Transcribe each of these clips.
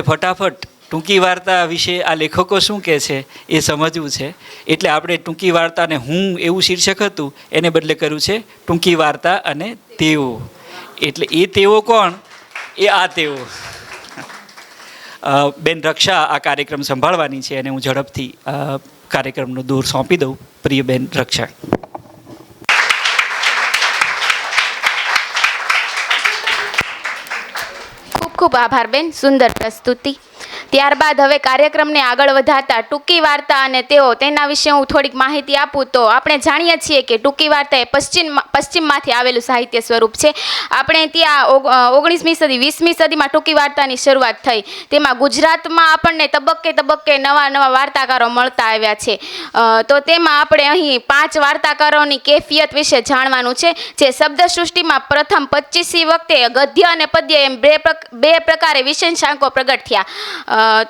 ફટાફટ ટૂંકી વાર્તા વિશે આ લેખકો શું કહે છે એ સમજવું છે. એટલે આપણે ટૂંકી વાર્તાને હું એવું શીર્ષક હતું એને બદલે કર્યું છે ટૂંકી વાર્તા અને તેઓ. એટલે એ તેઓ કોણ? એ આ તેઓ. બેન રક્ષા આ કાર્યક્રમ સંભાળવાની છે અને હું ઝડપથી કાર્યક્રમનો દોર સોંપી દઉં. પ્રિય બેન રક્ષા. ખૂબ ખૂબ આભાર બેન, સુંદર પ્રસ્તુતિ. ત્યારબાદ હવે કાર્યક્રમને આગળ વધારતા ટૂંકી વાર્તા અને તેઓ તેના વિશે હું થોડીક માહિતી આપું તો આપણે જાણીએ છીએ કે ટૂંકી વાર્તા એ પશ્ચિમમાંથી આવેલું સાહિત્ય સ્વરૂપ છે. આપણે ત્યાં 19મી સદી 20મી સદીમાં ટૂંકી વાર્તાની શરૂઆત થઈ. તેમાં ગુજરાતમાં આપણને તબક્કે તબક્કે નવા નવા વાર્તાકારો મળતા આવ્યા છે. તો તેમાં આપણે અહીં 5 વાર્તાકારોની કેફિયત વિશે જાણવાનું છે, જે શબ્દસૃષ્ટિમાં પ્રથમ 25મી વખતે ગદ્ય અને પદ્ય એમ બે પ્રકારે વિશેષાંકો પ્રગટ થયા.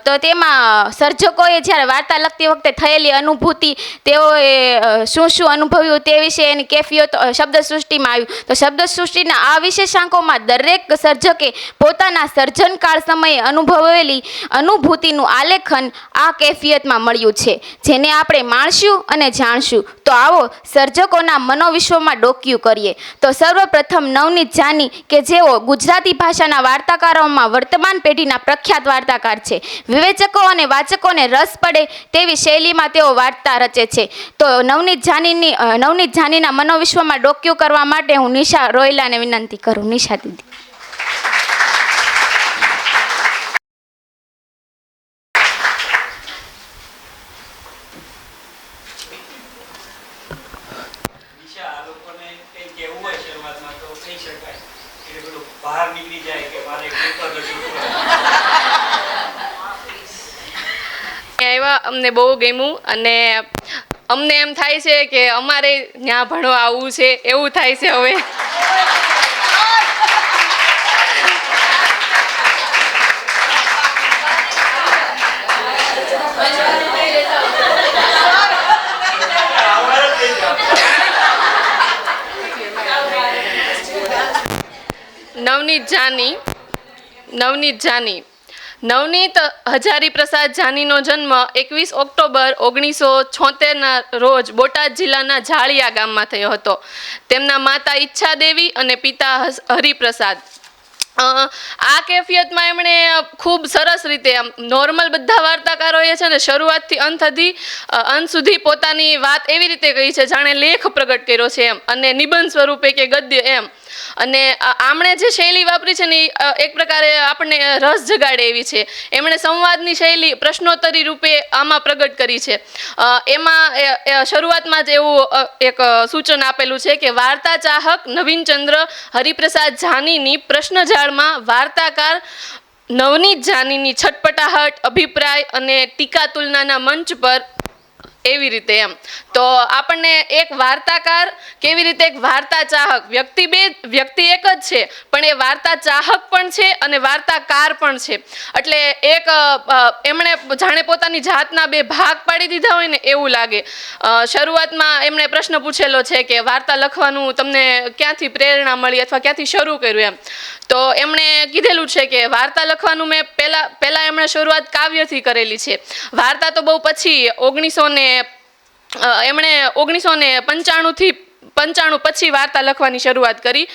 તો તેમાં સર્જકોએ જ્યારે વાર્તા લખતી વખતે થયેલી અનુભૂતિ, તેઓએ શું શું અનુભવ્યું તે વિશે એની કેફિયત શબ્દસૃષ્ટિમાં આવ્યું. તો શબ્દસૃષ્ટિના આ વિશેષાંકોમાં દરેક સર્જકે પોતાના સર્જનકાળ સમયે અનુભવેલી અનુભૂતિનું આલેખન આ કેફિયતમાં મળ્યું છે, જેને આપણે માણશું અને જાણશું. તો આવો સર્જકોના મનોવિશ્વમાં ડોકિયું કરીએ. તો સર્વપ્રથમ નવનીત જાની, કે જેઓ ગુજરાતી ભાષાના વાર્તાકારોમાં વર્તમાન પેઢીના પ્રખ્યાત વાર્તાકાર છે. વિવેચકો અને વાચકોને રસ પડે તેવી શૈલીમાં તેઓ વાર્તા રચે છે. તો નવનીત જાનીના મનોવિશ્વમાં ડોકિયું કરવા માટે હું નિશા રોયલાને વિનંતી કરું. નિશા દીદી. આવ્યા, અમને બહુ ગમ્યું અને અમને એમ થાય છે કે અમારે ત્યાં ભણવા આવવું છે એવું થાય છે હવે. નવનીત હજારી પ્રસાદ જાનીનો જન્મ 21 ઓક્ટોબર 1976ના રોજ બોટાદ જિલ્લાના ઝાળિયા ગામમાં થયો હતો. તેમના માતા ઈચ્છાદેવી અને પિતા હરિપ્રસાદ. આ કેફિયતમાં એમણે ખૂબ સરસ રીતે આમ નોર્મલ બધા વાર્તાકારોએ છે ને શરૂઆતથી અંત સુધી પોતાની વાત એવી રીતે કહી છે જાણે લેખ પ્રગટ કર્યો છે એમ, અને નિબંધ સ્વરૂપે કે ગદ્ય એમ. અને આમણે જે શૈલી વાપરી છે ને એક પ્રકારે આપણને રસ જગાડે એવી છે. એમણે સંવાદની શૈલી પ્રશ્નોત્તરી રૂપે આમાં પ્રગટ કરી છે. એમાં શરૂઆતમાં જ એવું એક સૂચન આપેલું છે કે વાર્તા ચાહક નવીનચંદ્ર હરિપ્રસાદ જાનીની પ્રશ્નજાળમાં વાર્તાકાર નવનીત જાનીની છટપટાહટ, અભિપ્રાય અને ટીકા તુલનાના મંચ પર, એવી રીતે એમ. તો આપણને એક વાર્તાકાર કેવી રીતે એક વાર્તા ચાહક, વ્યક્તિ એક જ છે પણ એ વાર્તા ચાહક પણ છે અને વાર્તાકાર પણ છે. એટલે એક એમણે જાણે પોતાની જાતના 2 ભાગ પાડી દીધા હોય ને એવું લાગે. શરૂઆતમાં એમણે પ્રશ્ન પૂછેલો છે કે વાર્તા લખવાનું તમને ક્યાંથી પ્રેરણા મળી અથવા ક્યાંથી શરૂ કર્યું એમ. તો એમણે કીધેલું છે કે વાર્તા લખવાનું મેં પહેલા એમણે શરૂઆત કાવ્યથી કરેલી છે. વાર્તા તો બહુ પછી 1995 પછી વાર્તા લખવાની શરૂઆત કરી.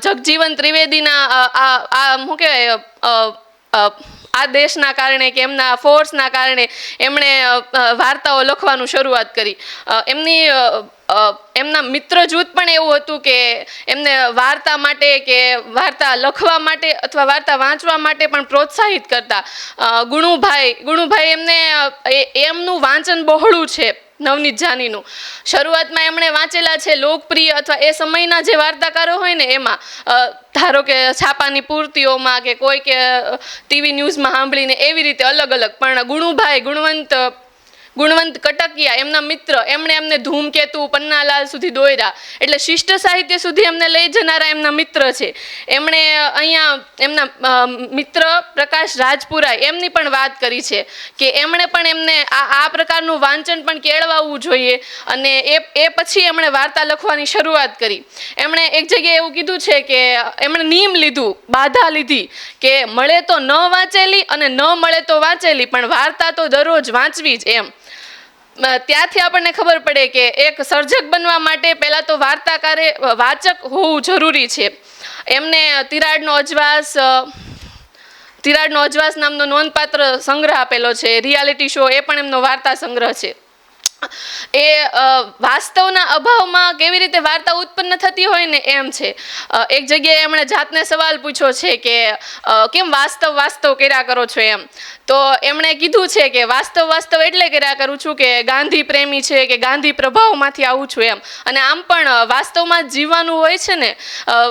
જગજીવન ત્રિવેદીના શું કહેવાય આ દેશના કારણે કે એમના ફોર્સના કારણે એમણે વાર્તાઓ લખવાનું શરૂઆત કરી. એમના મિત્ર જૂથ પણ એવું હતું કે એમને વાર્તા માટે કે વાર્તા લખવા માટે અથવા વાર્તા વાંચવા માટે પણ પ્રોત્સાહિત કરતા. ગુણુભાઈ એમનું વાંચન બહોળું છે નવનીત જાનીનું. શરૂઆતમાં એમણે વાંચેલા છે લોકપ્રિય અથવા એ સમયના જે વાર્તાકારો હોય ને એમાં, ધારો કે છાપાની પૂર્તિઓમાં કે કોઈ કે ટીવી ન્યૂઝમાં સાંભળીને એવી રીતે અલગ અલગ. પણ ગુણવંત ગુણવંત કટકિયા એમના મિત્ર એમણે એમને ધૂમકેતુ પન્નાલાલ સુધી દોર્યા, એટલે શિષ્ટ સાહિત્ય સુધી એમને લઈ જનારા એમના મિત્ર છે. એમણે અહીંયા એમના મિત્ર પ્રકાશ રાજપુરા એમની પણ વાત કરી છે કે એમણે પણ એમને આ પ્રકારનું વાંચન પણ કેળવાવું જોઈએ, અને એ પછી એમણે વાર્તા લખવાની શરૂઆત કરી. એમણે એક જગ્યાએ એવું કીધું છે કે એમણે નિયમ લીધું, બાધા લીધી કે મળે તો ન વાંચેલી અને ન મળે તો વાંચેલી, પણ વાર્તા તો દરરોજ વાંચવી જ એમ. ત્યાંથી આપણને ખબર પડે કે એક સર્જક બનવા માટે પહેલાં તો વાર્તાકારે વાચક હોવું જરૂરી છે. એમને તિરાડનો અજવાસ નામનો નોંધપાત્ર સંગ્રહ આપેલો છે. રિયાલિટી શો એ પણ એમનો વાર્તા સંગ્રહ છે. એ વાસ્તવના અભાવમાં કેવી રીતે વાર્તા ઉત્પન્ન થતી હોય ને એમ છે. એક જગ્યાએ એમણે જાતને સવાલ પૂછ્યો છે કે કેમ વાસ્તવ કર્યા કરો છો એમ. તો એમણે કીધું છે કે વાસ્તવ એટલે કર્યા કરું છું કે ગાંધી પ્રેમી છે કે ગાંધી પ્રભાવમાંથી આવું છું એમ. અને આમ પણ વાસ્તવમાં જીવવાનું હોય છે ને,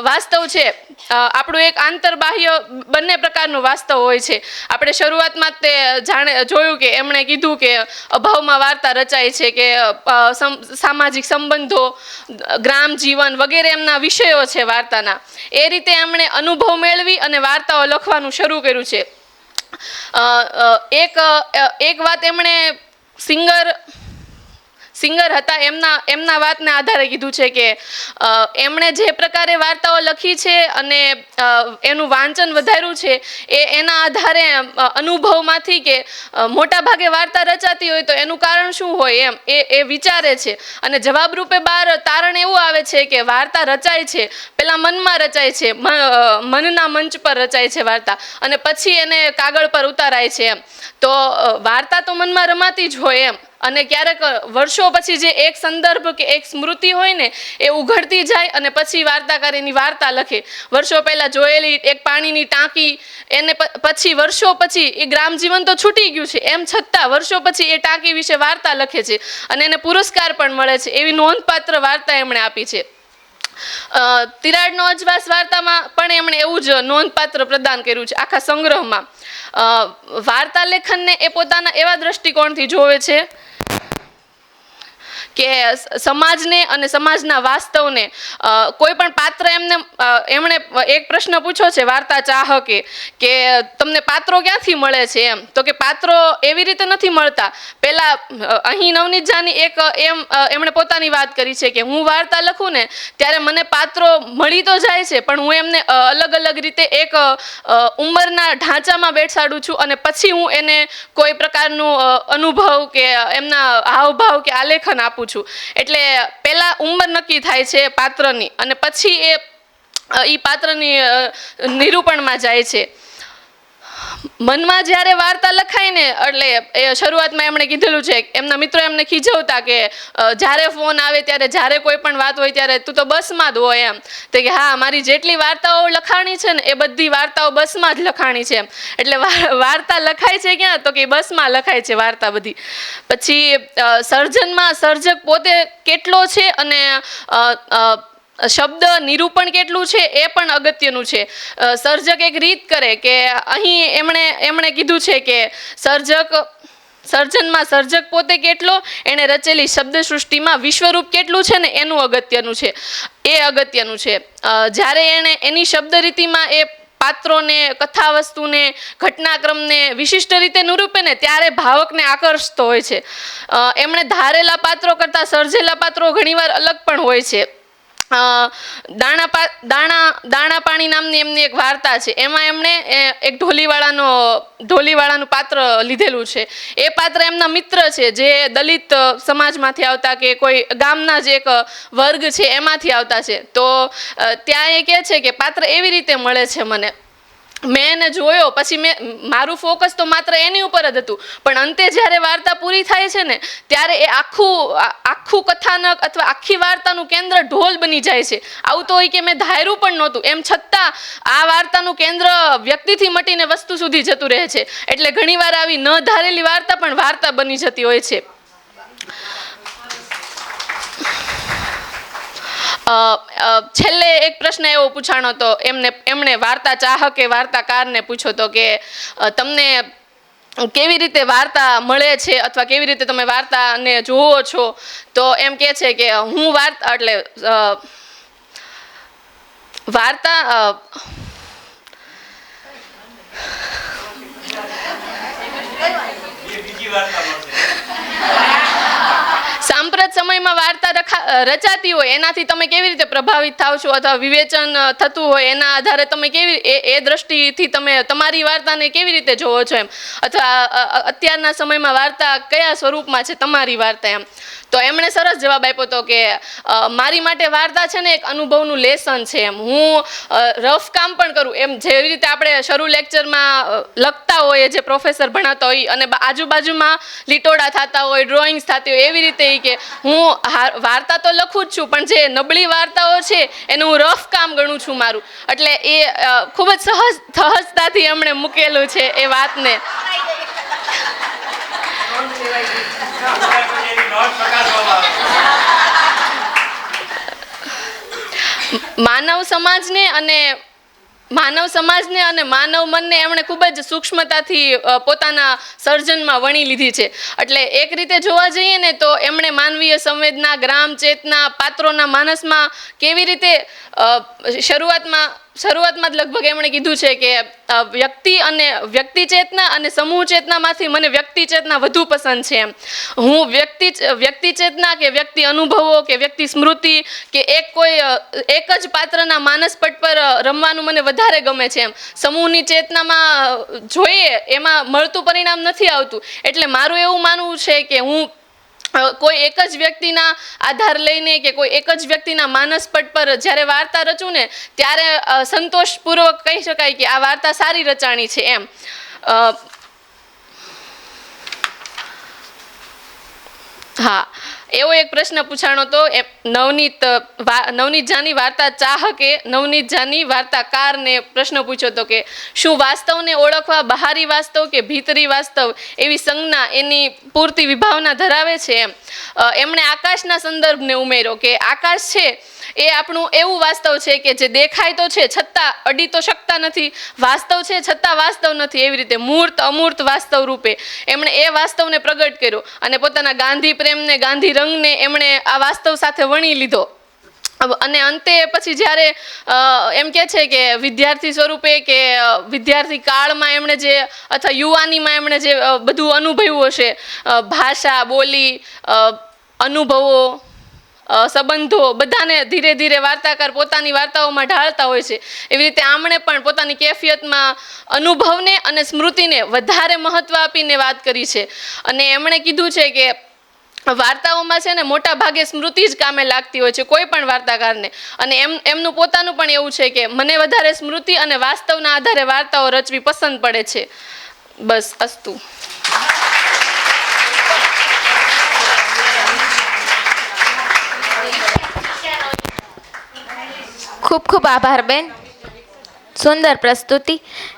વાસ્તવ છે આપણું એક આંતરબાહ્ય બંને પ્રકારનું વાસ્તવ હોય છે. આપણે શરૂઆતમાં તે જોયું કે એમણે કીધું કે અભાવમાં વાર્તા રચાય છે, કે સામાજિક સંબંધો, ગ્રામ જીવન વગેરે એમના વિષયો છે વાર્તાના. એ રીતે એમણે અનુભવ મેળવી અને વાર્તાઓ લખવાનું શરૂ કર્યું છે. એક વાત એમણે સિંગર હતા એમના વાતને આધારે કીધું છે કે એમણે જે પ્રકારે વાર્તાઓ લખી છે અને એનું વાંચન વધાર્યું છે એના આધારે અનુભવમાંથી કે મોટા ભાગે વાર્તા રચાતી હોય તો એનું કારણ શું હોય એમ એ વિચારે છે. અને જવાબરૂપે બહાર તારણ એવું આવે છે કે વાર્તા રચાય છે પેલા મનમાં રચાય છે, મનના મંચ પર રચાય છે વાર્તા, અને પછી એને કાગળ પર ઉતારાય છે એમ. તો વાર્તા તો મનમાં રમાતી જ હોય એમ, અને ક્યારેક વર્ષો પછી જે એક સંદર્ભ કે એક સ્મૃતિ હોય ને એ ઉઘડતી જાય અને પછી વાર્તાકારીની વાર્તા લખે. વર્ષો પહેલાં જોયેલી એક પાણીની ટાંકી, એને પછી વર્ષો પછી એ ગ્રામ જીવન તો છૂટી ગયું છે, એમ છતાં વર્ષો પછી એ ટાંકી વિશે વાર્તા લખે છે અને એને પુરસ્કાર પણ મળે છે. એવી નોંધપાત્ર વાર્તા એમણે આપી છે. તિરાડનો અજવાસ વાર્તામાં પણ એમણે એવું જ નોંધપાત્ર પ્રદાન કર્યું છે આખા સંગ્રહમાં. વાર્તા લેખનને એ પોતાના એવા દ્રષ્ટિકોણથી જોવે છે કે સમાજને અને સમાજના વાસ્તવને કોઈ પણ પાત્ર એમણે એક પ્રશ્ન પૂછ્યો છે વાર્તા ચાહકે કે તમને પાત્રો ક્યાંથી મળે છે એમ. તો કે પાત્રો એવી રીતે નથી મળતા. પહેલાં અહીં નવનીત જાની એમણે પોતાની વાત કરી છે કે હું વાર્તા લખું ને ત્યારે મને પાત્રો મળી તો જાય છે, પણ હું એમને અલગ અલગ રીતે એક ઉંમરના ઢાંચામાં બેસાડું છું અને પછી હું એને કોઈ પ્રકારનું અનુભવ કે એમના હાવભાવ કે આલેખન આપું છું. એટલે પહેલા ઉંમર નક્કી થાય છે પાત્રની અને પછી એ પાત્રની નિરૂપણમાં જાય છે. મનમાં જ્યારે વાર્તા લખાય ને એટલે એ શરૂઆતમાં એમણે કીધેલું છે, એમના મિત્રો એમને ખીજવતા કે જ્યારે ફોન આવે ત્યારે જ્યારે કોઈ પણ વાત હોય ત્યારે તું તો બસમાં જ હોય એમ. તો કે હા, મારી જેટલી વાર્તાઓ લખાણી છે ને એ બધી વાર્તાઓ બસમાં જ લખાણી છે એમ. એટલે વાર્તા લખાય છે ક્યાં? તો કે બસમાં લખાય છે વાર્તા બધી. પછી સર્જનમાં સર્જક પોતે કેટલો છે અને શબ્દ નિરૂપણ કેટલું છે એ પણ અગત્યનું છે. સર્જક એક રીત કરે કે અહીં એમણે કીધું છે કે સર્જનમાં સર્જક પોતે કેટલો, એણે રચેલી શબ્દ સૃષ્ટિમાં વિશ્વરૂપ કેટલું છે ને એનું અગત્યનું છે. જ્યારે એણે એની શબ્દ રીતિમાં એ પાત્રોને, કથા વસ્તુને, ઘટનાક્રમને વિશિષ્ટ રીતે નિરૂપે ને ત્યારે ભાવકને આકર્ષતો હોય છે. એમણે ધારેલા પાત્રો કરતાં સર્જેલા પાત્રો ઘણીવાર અલગ પણ હોય છે. દાણા પાણી નામની એમની એક વાર્તા છે, એમાં એમણે એક ઢોલીવાળાનું પાત્ર લીધેલું છે. એ પાત્ર એમના મિત્ર છે જે દલિત સમાજમાંથી આવતા કે કોઈ ગામના જ એક વર્ગ છે એમાંથી આવતા છે. તો ત્યાં એ કહે છે કે પાત્ર એવી રીતે મળે છે મને, મેં એને જોયો પછી મારું ફોકસ તો માત્ર એની ઉપર જ હતું, પણ અંતે જ્યારે વાર્તા પૂરી થાય છે ને ત્યારે એ આખું કથાનક અથવા આખી વાર્તાનું કેન્દ્ર ઢોલ બની જાય છે. આવું તો હોય કે મેં ધાર્યું પણ નહોતું, એમ છતાં આ વાર્તાનું કેન્દ્ર વ્યક્તિથી મટીને વસ્તુ સુધી જતું રહે છે. એટલે ઘણીવાર આવી ન ધારેલી વાર્તા પણ વાર્તા બની જતી હોય છે. છેલ્લે એક પ્રશ્ન એવો પૂછાણો હતો એમણે વાર્તા ચાહકે વાર્તાકારને પૂછ્યો હતો કે તમને કેવી રીતે વાર્તા મળે છે અથવા કેવી રીતે તમે વાર્તાને જોવો છો, તો એમ કહે છે કે હું વાર્તા એટલે વાર્તા સાંપ્રત સમયમાં વાર્તા રચાતી હોય એનાથી તમે કેવી રીતે પ્રભાવિત થાવ છો અથવા વિવેચન થતું હોય એના આધારે તમે કેવી એ દ્રષ્ટિથી તમે તમારી વાર્તાને કેવી રીતે જોવો છો એમ, અથવા અત્યારના સમયમાં વાર્તા કયા સ્વરૂપમાં છે તમારી વાર્તા એમ. તો એમણે સરસ જવાબ આપ્યો હતો કે મારી માટે વાર્તા છે ને એક અનુભવનું લેસન છે એમ. હું રફ કામ પણ કરું એમ, જેવી રીતે આપણે શરૂ લેક્ચરમાં લખતા હોઈએ, જે પ્રોફેસર ભણાવતા હોય અને આજુબાજુમાં લીટોડા થતા હોય, ડ્રોઈંગ્સ થતી હોય, એવી રીતે કે હું વાર્તા તો લખું જ છું, પણ જે નબળી વાર્તાઓ છે એનું હું રફ કામ ગણું છું મારું. એટલે એ ખૂબ જ સહજતાથી એમણે મૂકેલું છે એ વાતને. માનવ સમાજને અને માનવ મનને એમણે ખૂબ જ સૂક્ષ્મતાથી પોતાના સર્જનમાં વણી લીધી છે. એટલે એક રીતે જોવા જઈએ ને તો એમણે માનવીય સંવેદના, ગ્રામ ચેતના, પાત્રોના માનસમાં કેવી રીતે શરૂઆતમાં જ લગભગ એમણે કીધું છે કે વ્યક્તિ ચેતના અને સમૂહ ચેતનામાંથી મને વ્યક્તિ ચેતના વધુ પસંદ છે એમ. હું વ્યક્તિ ચેતના કે વ્યક્તિ અનુભવો કે વ્યક્તિ સ્મૃતિ કે એક જ પાત્રના માનસપટ પર રમવાનું મને વધારે ગમે છે એમ. સમૂહની ચેતનામાં જોઈએ એમાં મળતું પરિણામ નથી આવતું. એટલે મારું એવું માનવું છે કે હું કોઈ એક જ વ્યક્તિના આધાર લઈને કે કોઈ એક જ વ્યક્તિના માનસપટ પર જ્યારે વાર્તા રચું ને ત્યારે સંતોષપૂર્વક કહી શકાય કે આ વાર્તા સારી રચાણી છે એમ. હા, એવો એક પ્રશ્ન પૂછાણો તો નવનીત જાની વાર્તા ચાહકે નવનીત જાની વાર્તાકારને પ્રશ્ન પૂછ્યો હતો કે શું વાસ્તવને ઓળખવા બહારી વાસ્તવ કે ભીતરી વાસ્તવ એવી સંજ્ઞા એની પૂરતી વિભાવના ધરાવે છે એમ. એમણે આકાશના સંદર્ભને ઉમેર્યો કે આકાશ છે એ આપણું એવું વાસ્તવ છે કે જે દેખાય તો છે છતાં અડી તો શકતા નથી, વાસ્તવ છે છતાં વાસ્તવ નથી. એવી રીતે મૂર્ત અમૂર્ત વાસ્તવ રૂપે એમણે એ વાસ્તવને પ્રગટ કર્યો અને પોતાના ગાંધી પ્રેમને, ગાંધી રંગને એમણે આ વાસ્તવ સાથે વણી લીધો. અને અંતે પછી જ્યારે એમ કહે છે કે વિદ્યાર્થી સ્વરૂપે કે વિદ્યાર્થી કાળમાં એમણે જે અથવા યુવાનીમાં એમણે જે બધું અનુભવ્યું હશે, ભાષા, બોલી, અનુભવો, સંબંધો, બધાને ધીરે ધીરે વાર્તાકાર પોતાની વાર્તાઓમાં ઢાળતા હોય છે. એવી રીતે આમણે પણ પોતાની કેફિયતમાં અનુભવને અને સ્મૃતિને વધારે મહત્વ આપીને વાત કરી છે. અને એમણે કીધું છે કે વાર્તાઓમાં છે ને મોટા ભાગે સ્મૃતિ જ કામે લાગતી હોય છે કોઈ પણ વાર્તાકારને. અને એમનું પોતાનું પણ એવું છે કે મને વધારે સ્મૃતિ અને વાસ્તવના આધારે વાર્તાઓ રચવી પસંદ પડે છે. બસ, અસ્તુ. ખૂબ ખૂબ આભાર બેન, સુંદર પ્રસ્તુતિ.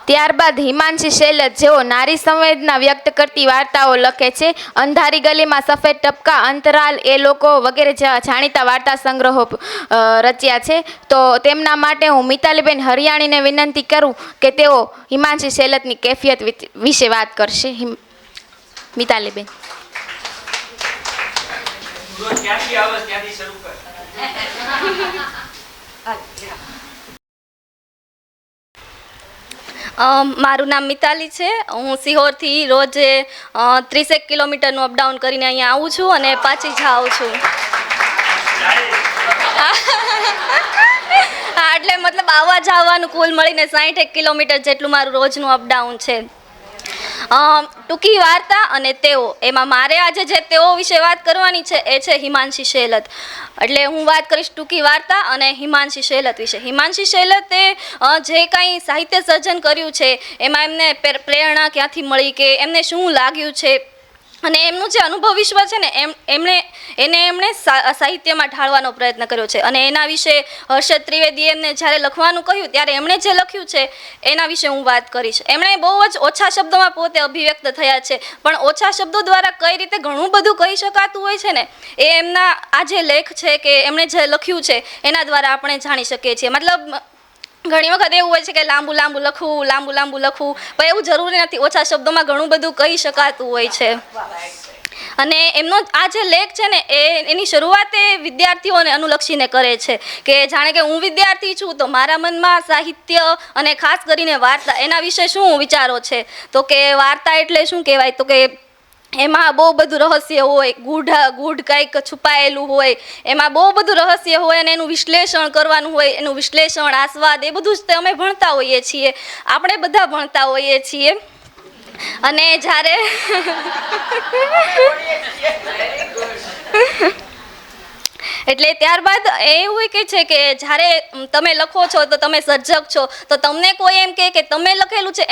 ત્યારબાદ હિમાંશી શૈલજ, જેઓ નારી સંવેદના વ્યક્ત કરતી વાર્તાઓ લખે છે. અંધારી ગલીમાં, સફેદ ટપકા, અંતરાલ, એ લોકો વગેરે જેવા જાણીતા વાર્તા સંગ્રહો રચ્યા છે. તો તેમના માટે હું મિતાલીબેન હરિયાણીને વિનંતી કરું કે તેઓ હિમાંશી શૈલજની કેફિયત વિશે વાત કરશે. મિતાલીબેન. મારું નામ મિતાલી છે. હું સિહોરથી રોજે 30 કિલોમીટરનું અપડાઉન કરીને અહીંયા આવું છું અને પાછી જાઉં છું. હા, એટલે મતલબ આવવા જવાનું કુલ મળીને 60 કિલોમીટર જેટલું મારું રોજનું અપડાઉન છે. ટૂંકી વાર્તા અને તેઓ, એમાં મારે આજે જે તેઓ વિશે વાત કરવાની છે એ છે હિમાંશી શૈલજ. એટલે હું વાત કરીશ ટૂંકી વાર્તા અને હિમાંશી શૈલજ વિશે. હિમાંશી શૈલજે જે કાંઈ સાહિત્ય સર્જન કર્યું છે એમાં એમને પ્રેરણા ક્યાંથી મળી કે એમને શું લાગ્યું છે અને એમનું જે અનુભવ વિશ્વ છે ને એમણે સાહિત્યમાં ઢાળવાનો પ્રયત્ન કર્યો છે. અને એના વિશે હર્ષદ ત્રિવેદીએ એમને જ્યારે લખવાનું કહ્યું ત્યારે એમણે જે લખ્યું છે એના વિશે હું વાત કરીશ. એમણે બહુ જ ઓછા શબ્દોમાં પોતે અભિવ્યક્ત થયા છે, પણ ઓછા શબ્દો દ્વારા કઈ રીતે ઘણું બધું કહી શકાતું હોય છે ને એ એમના આ જે લેખ છે કે એમણે જે લખ્યું છે એના દ્વારા આપણે જાણી શકીએ છીએ. મતલબ ઘણી વખત એવું હોય છે કે લાંબુ લાંબુ લખવું પણ એવું જરૂરી નથી, ઓછા શબ્દોમાં ઘણું બધું કહી શકાતું હોય છે. અને એમનો આ જે લેખ છે ને એની શરૂઆત એ વિદ્યાર્થીઓને અનુલક્ષીને કરે છે કે જાણે કે હું વિદ્યાર્થી છું તો મારા મનમાં સાહિત્ય અને ખાસ કરીને વાર્તા એના વિશે શું વિચારો છે. તો કે વાર્તા એટલે શું કહેવાય, તો કે એમાં બહુ બધું રહસ્ય હોય, ગૂઢ કંઈક છુપાયેલું હોય, એમાં બહુ બધું રહસ્ય હોય અને એનું વિશ્લેષણ કરવાનું હોય, એનું વિશ્લેષણ, આસ્વાદ એ બધું જ અમે ભણતા હોઈએ છીએ, આપણે બધા ભણતા હોઈએ છીએ. અને જ્યારે એટલે ત્યારબાદ એવું કે છે કે જ્યારે તમે લખો છો તો તમે સર્જક છો, તો તમને કોઈ એમ કહે કે તમે લખેલું છે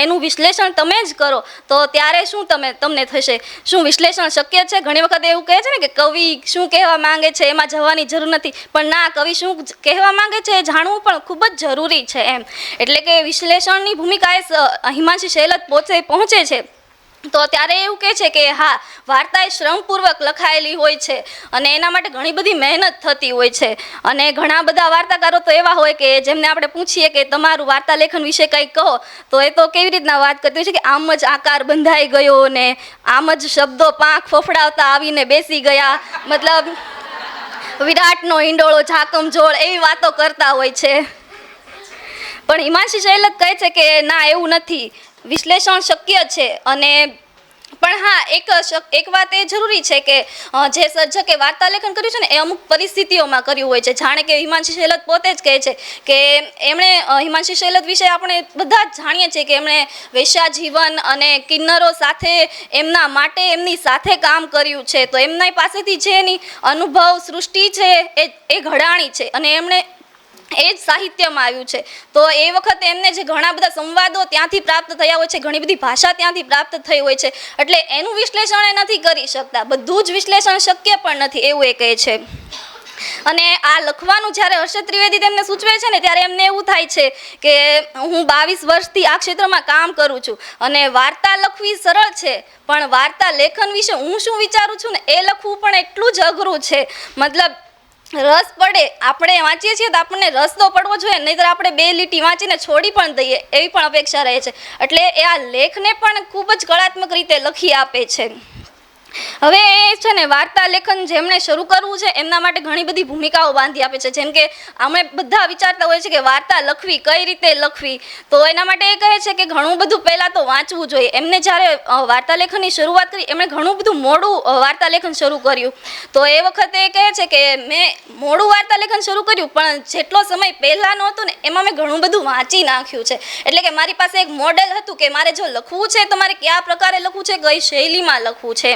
એનું વિશ્લેષણ તમે જ કરો તો ત્યારે શું તમને થશે, શું વિશ્લેષણ શક્ય છે? ઘણી વખત એવું કહે છે ને કે કવિ શું કહેવા માંગે છે એમાં જવાની જરૂર નથી, પણ ના, કવિ શું કહેવા માંગે છે એ જાણવું પણ ખૂબ જ જરૂરી છે એમ. એટલે કે વિશ્લેષણની ભૂમિકાએ હિમાંશી શૈલત પહોંચે છે તો ત્યારે એવું કહે છે કે હા, વાર્તા એ શ્રમપૂર્વક લખાયેલી હોય છે અને એના માટે ઘણી બધી મહેનત થતી હોય છે. અને ઘણા બધા વાર્તાકારો તો એવા હોય કે જેમને આપણે પૂછીએ કે તમારું વાર્તા લેખન વિશે કંઈક કહો તો એ તો કેવી રીતના વાત કરતી હોય છે કે આમ જ આકાર બંધાઈ ગયો ને આમ જ શબ્દો પાંખ ફફડાવતા આવીને બેસી ગયા, મતલબ વિરાટનો હિંડોળો ઝાકમઝોળ એવી વાતો કરતા હોય છે. પણ હિમાંશી શૈલત કહે છે કે ના, એવું નથી, વિશ્લેષણ શક્ય છે. અને પણ હા, એક વાત એ જરૂરી છે કે જે સર્જકે વાર્તા લેખન કર્યું છે ને એ અમુક પરિસ્થિતિઓમાં કર્યું હોય છે. જાણે કે હિમાંશી શૈલત પોતે જ કહે છે કે એમણે હિમાંશી શૈલત વિશે આપણે બધા જ જાણીએ છીએ કે એમણે વેશ્યા જીવન અને કિન્નરો સાથે એમની સાથે કામ કર્યું છે, તો એમના પાસેથી જે એની અનુભવ સૃષ્ટિ છે એ ઘડાણી છે અને એમણે એ જ સાહિત્યમાં આવ્યું છે. તો એ વખતે એમને જે ઘણા બધા સંવાદો ત્યાંથી પ્રાપ્ત થયા હોય છે, ઘણી બધી ભાષા ત્યાંથી પ્રાપ્ત થઈ હોય છે, એટલે એનું વિશ્લેષણ એ નથી કરી શકતા, બધું જ વિશ્લેષણ શક્ય પણ નથી એવું એ કહે છે. અને આ લખવાનું જ્યારે હર્ષદ ત્રિવેદી તેમને સૂચવે છે ને ત્યારે એમને એવું થાય છે કે હું 22 વર્ષથી આ ક્ષેત્રમાં કામ કરું છું અને વાર્તા લખવી સરળ છે, પણ વાર્તા લેખન વિશે હું શું વિચારું છું ને એ લખવું પણ એટલું જ અઘરું છે. મતલબ રસ પડે, આપણે વાંચીએ છીએ તો આપણને રસ તો પડવો જોઈએ, નહીંતર આપણે 2 લીટી વાંચીને છોડી પણ દઈએ એવી પણ અપેક્ષા રહે છે. એટલે એ આ લેખને પણ ખૂબ જ કળાત્મક રીતે લખી આપે છે. હવે એ છે ને વાર્તા લેખન જેમણે શરૂ કરવું છે એમના માટે ઘણી બધી ભૂમિકાઓ બાંધી આપે છે. જેમ કે અમે બધા વિચારતા હોઈએ છીએ કે વાર્તા લખવી કઈ રીતે લખવી, તો એના માટે એ કહે છે કે ઘણું બધું પહેલાં તો વાંચવું જોઈએ. એમને જ્યારે વાર્તા લેખનની શરૂઆત કરી એમણે ઘણું બધું મોડું વાર્તા લેખન શરૂ કર્યું, તો એ વખતે એ કહે છે કે મેં મોડું વાર્તા લેખન શરૂ કર્યું પણ જેટલો સમય પહેલાંનો હતો ને એમાં મેં ઘણું બધું વાંચી નાખ્યું છે. એટલે કે મારી પાસે એક મોડેલ હતું કે મારે જો લખવું છે તો મારે કયા પ્રકારે લખવું છે, કઈ શૈલીમાં લખવું છે.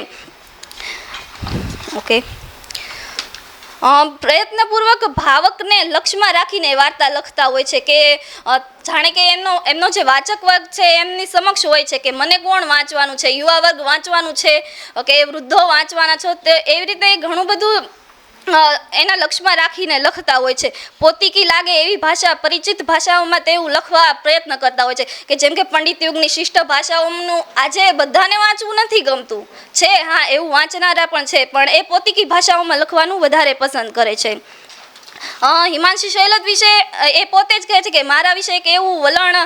ઓકે, પ્રયત્નપૂર્વક ભાવકને લક્ષ્યમાં રાખીને વાર્તા લખતા હોય છે કે જાણે કે એમનો જે વાચક વર્ગ છે એમની સમક્ષ હોય છે કે મને કોણ વાંચવાનું છે, યુવા વર્ગ વાંચવાનું છે કે વૃદ્ધો વાંચવાના છો, તે એવી રીતે ઘણું બધું એના લક્ષ્યમાં રાખીને લખતા હોય છે. પોતીકી લાગે એવી ભાષા, પરિચિત ભાષાઓમાં તેવું લખવા પ્રયત્ન કરતા હોય છે કે જેમ કે પંડિત યુગની શિષ્ટ ભાષાઓનું આજે બધાને વાંચવું નથી ગમતું છે, હા એવું વાંચનારા પણ છે, પણ એ પોતીકી ભાષાઓમાં લખવાનું વધારે પસંદ કરે છે. હિમાંશી શૈલત વિશે એ પોતે જ કહે છે કે મારા વિશે એક એવું વલણ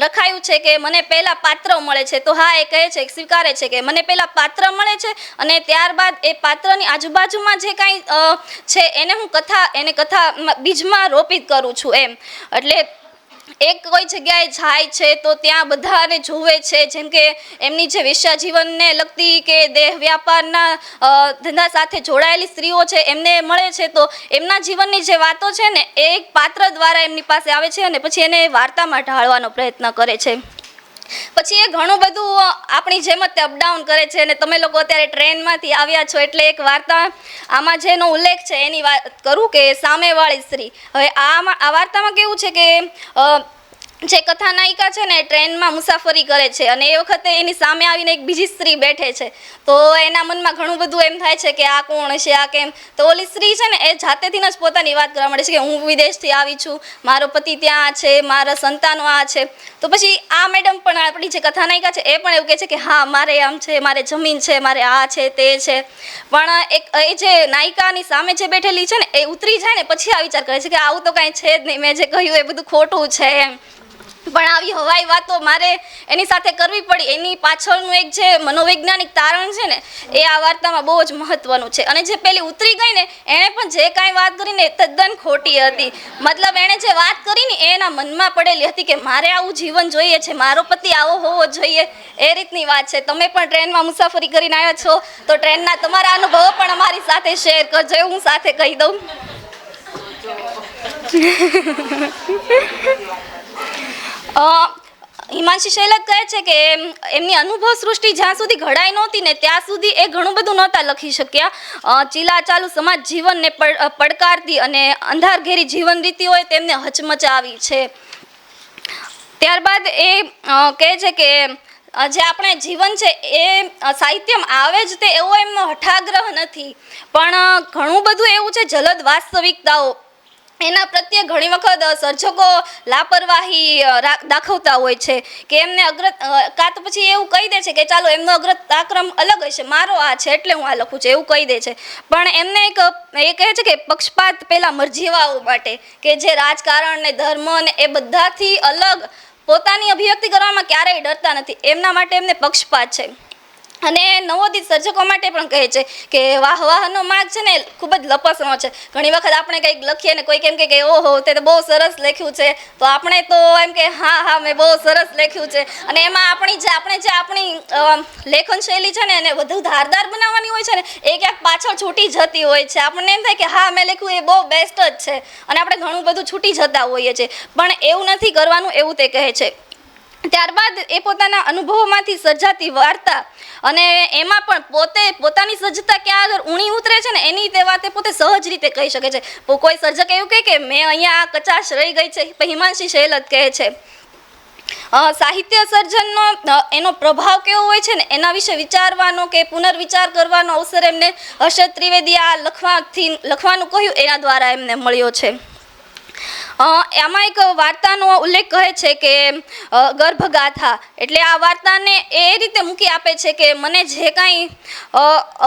રખાયું છે કે મને પહેલાં પાત્ર મળે છે, તો હા એ કહે છે, સ્વીકારે છે કે મને પહેલાં પાત્ર મળે છે અને ત્યારબાદ એ પાત્રની આજુબાજુમાં જે કાંઈ છે એને કથા બીજમાં રોપિત કરું છું એમ. એટલે એક કોઈ જગ્યાએ જાય છે તો ત્યાં બધાને જોવે છે, જેમ કે એમની જે વેશ્યા જીવનને લગતી કે દેહ વ્યાપારના ધંધા સાથે જોડાયેલી સ્ત્રીઓ છે એમને મળે છે, તો એમના જીવનની જે વાતો છે ને એ એક પાત્ર દ્વારા એમની પાસે આવે છે અને પછી એને વાર્તામાં ઢાળવાનો પ્રયત્ન કરે છે. પછી એ ઘણું બધું આપણી જેમ જ અપડાઉન કરે છે અને તમે લોકો અત્યારે ટ્રેનમાંથી આવ્યા છો એટલે એક વાર્તા આમાં જેનો ઉલ્લેખ છે એની વાત કરું કે સામેવાળી સ્ત્રી. હવે આ વાર્તામાં કેવું છે કે જે કથાનાયિકા છે ને ટ્રેનમાં મુસાફરી કરે છે અને એ વખતે એની સામે આવીને એક બીજી સ્ત્રી બેઠે છે તો એના મનમાં ઘણું બધું એમ થાય છે કે આ કોણ હશે, આ કેમ. તો ઓલી સ્ત્રી છે ને એ જાતેથી જ પોતાની વાત કરવા મળે છે કે હું વિદેશથી આવી છું, મારો પતિ ત્યાં છે, મારા સંતાનો આ છે. તો પછી આ મેડમ પણ આપણી જે કથાનાયિકા છે એ પણ એવું કહે છે કે હા મારે આમ છે, મારે જમીન છે, મારે આ છે તે છે. પણ એ જે નાયિકાની સામે જે બેઠેલી છે ને એ ઉતરી જાય ને પછી આ વિચાર કરે છે કે આવું તો કાંઈ છે જ નહીં, મેં જે કહ્યું એ બધું ખોટું છે એમ. પણ આવી હવાઈ વાતો મારે એની સાથે કરવી પડી. એની પાછળનું એક જે મનોવૈજ્ઞાનિક તારણ છે ને એ આ વાર્તામાં બહુ જ મહત્વનું છે. અને જે પેલી ઉતરી ગઈ ને એણે પણ જે કાંઈ વાત કરીને તદ્દન ખોટી હતી. મતલબ એણે જે વાત કરી ને એના મનમાં પડેલી હતી કે મારે આવું જીવન જોઈએ છે, મારો પતિ આવો હોવો જોઈએ, એ રીતની વાત છે. તમે પણ ટ્રેનમાં મુસાફરી કરીને આવ્યા છો તો ટ્રેનના તમારા અનુભવો પણ અમારી સાથે શેર કરજો, એવું હું સાથે કહી દઉં. હિમાંશી શૈલક કહે છે કે એમની અનુભવ સૃષ્ટિ જ્યાં સુધી ઘડાઈ નહોતી ને ત્યાં સુધી એ ઘણું બધું નહોતા લખી શક્યા. ચીલાચાલુ સમાજ જીવનને પડકારતી અને અંધારઘેરી જીવન રીતિ હોય તેમને હચમચાવી છે. ત્યારબાદ એ કહે છે કે જે આપણે જીવન છે એ સાહિત્યમાં આવે જ તે એવો એમનો હઠાગ્રહ નથી, પણ ઘણું બધું એવું છે જલદ વાસ્તવિકતાઓ એના પ્રત્યે ઘણી વખત સર્જકો લાપરવાહી દાખવતા હોય છે કે એમને કાં તો પછી એવું કહી દે છે કે ચાલો એમનો અગ્રતાક્રમ અલગ હશે, મારો આ છે એટલે હું આ લખું છું એવું કહી દે છે. પણ એમને એ કહે છે કે પક્ષપાત પેલા મરજીવાઓ માટે કે જે રાજકારણ ને ધર્મ ને એ બધાથી અલગ પોતાની અભિવ્યક્તિ કરવામાં ક્યારેય ડરતા નથી, એમના માટે એમને પક્ષપાત છે. અને નવોદિત સર્જકો માટે પણ કહે છે કે વાહનો માર્ગ છે ને ખૂબ જ લપસણો છે. ઘણી વખત આપણે કંઈક લખીએ ને કોઈ કેમ કે ઓહો તે તો બહુ સરસ લખ્યું છે, તો આપણે તો એમ કે હા મેં બહુ સરસ લખ્યું છે. અને એમાં આપણી લેખન શૈલી છે ને એને વધુ ધારદાર બનાવવાની હોય છે ને એ ક્યાંક પાછળ છૂટી જતી હોય છે. આપણને એમ થાય કે હા મેં લખ્યું એ બહુ બેસ્ટ જ છે અને આપણે ઘણું બધું છૂટી જતા હોઈએ છીએ, પણ એવું નથી કરવાનું એવું તે કહે છે. ત્યારબાદ એ પોતાના અનુભવોમાંથી સર્જાતી વાર્તા અને એમાં પણ પોતાની સજ્જતા ક્યાં આગળ ઊણી ઉતરે છે ને એની તે વાત એ પોતે સહજ રીતે કહી શકે છે. કોઈ સર્જક એવું કહે કે મેં અહીંયા આ કચાશ રહી ગઈ છે, હિમાંશી શૈલક કહે છે સાહિત્ય સર્જનનો એનો પ્રભાવ કેવો હોય છે ને એના વિશે વિચારવાનો કે પુનર્વિચાર કરવાનો અવસર એમને હર્ષદ ત્રિવેદી આ લખવાનું કહ્યું એના દ્વારા એમને મળ્યો છે. એમાં એક વાર્તાનો ઉલ્લેખ કહે છે કે ગર્ભગાથા, એટલે આ વાર્તાને એ રીતે મૂકી આપે છે કે મને જે કાંઈ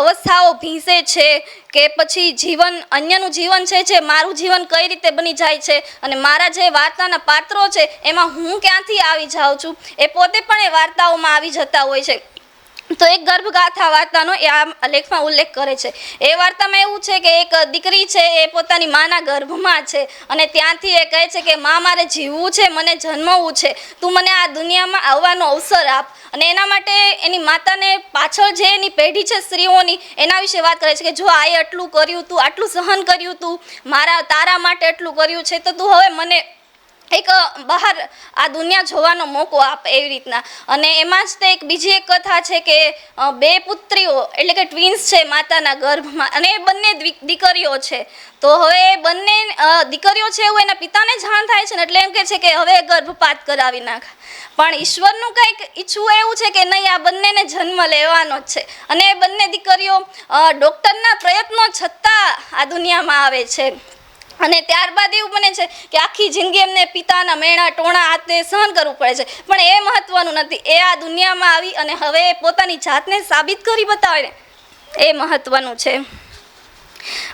અવસ્થાઓ ભીંસે છે કે પછી જીવન અન્યનું જીવન છે જે મારું જીવન કઈ રીતે બની જાય છે અને મારા જે વાર્તાના પાત્રો છે એમાં હું ક્યાંથી આવી જાઉં છું એ પોતે પણ એ વાર્તાઓમાં આવી જતા હોય છે. તો એક ગર્ભગાથા વાર્તાનો એ આ લેખમાં ઉલ્લેખ કરે છે. એ વાર્તામાં એવું છે કે એક દીકરી છે એ પોતાની માના ગર્ભમાં છે અને ત્યાંથી એ કહે છે કે માં મારે જીવવું છે, મને જન્મવું છે, તું મને આ દુનિયામાં આવવાનો અવસર આપ. અને એના માટે એની માતાને પાછળ જે એની પેઢી છે સ્ત્રીઓની એના વિશે વાત કરે છે કે જો આએ આટલું કર્યું તું, આટલું સહન કર્યું તું, તારા માટે આટલું કર્યું છે, તો તું હવે મને એક બહાર આ દુનિયા જોવાનો મોકો આપે એવી રીતના. અને એમાં જ તે બીજી એક કથા છે કે બે પુત્રીઓ એટલે કે ટ્વિન્સ છે માતાના ગર્ભમાં અને એ બંને દીકરીઓ છે. તો હવે બંને દીકરીઓ છે એવું એના પિતાને જાણ થાય છે ને એટલે એમ કહે છે કે હવે ગર્ભપાત કરાવી નાખ. પણ ઈશ્વરનું કંઈક ઈચ્છવું એવું છે કે નહીં, આ બંનેને જન્મ લેવાનો જ છે. અને એ બંને દીકરીઓ ડૉક્ટરના પ્રયત્નો છતાં આ દુનિયામાં આવે છે. અને ત્યારબાદ એવું બને છે કે આખી જિંદગી એમને પિતાના મેણા ટોણા હાથે સહન કરવું પડે છે, પણ એ મહત્વનું નથી. એ આ દુનિયામાં આવી અને હવે પોતાની જાતને સાબિત કરી બતાવે ને એ મહત્વનું છે.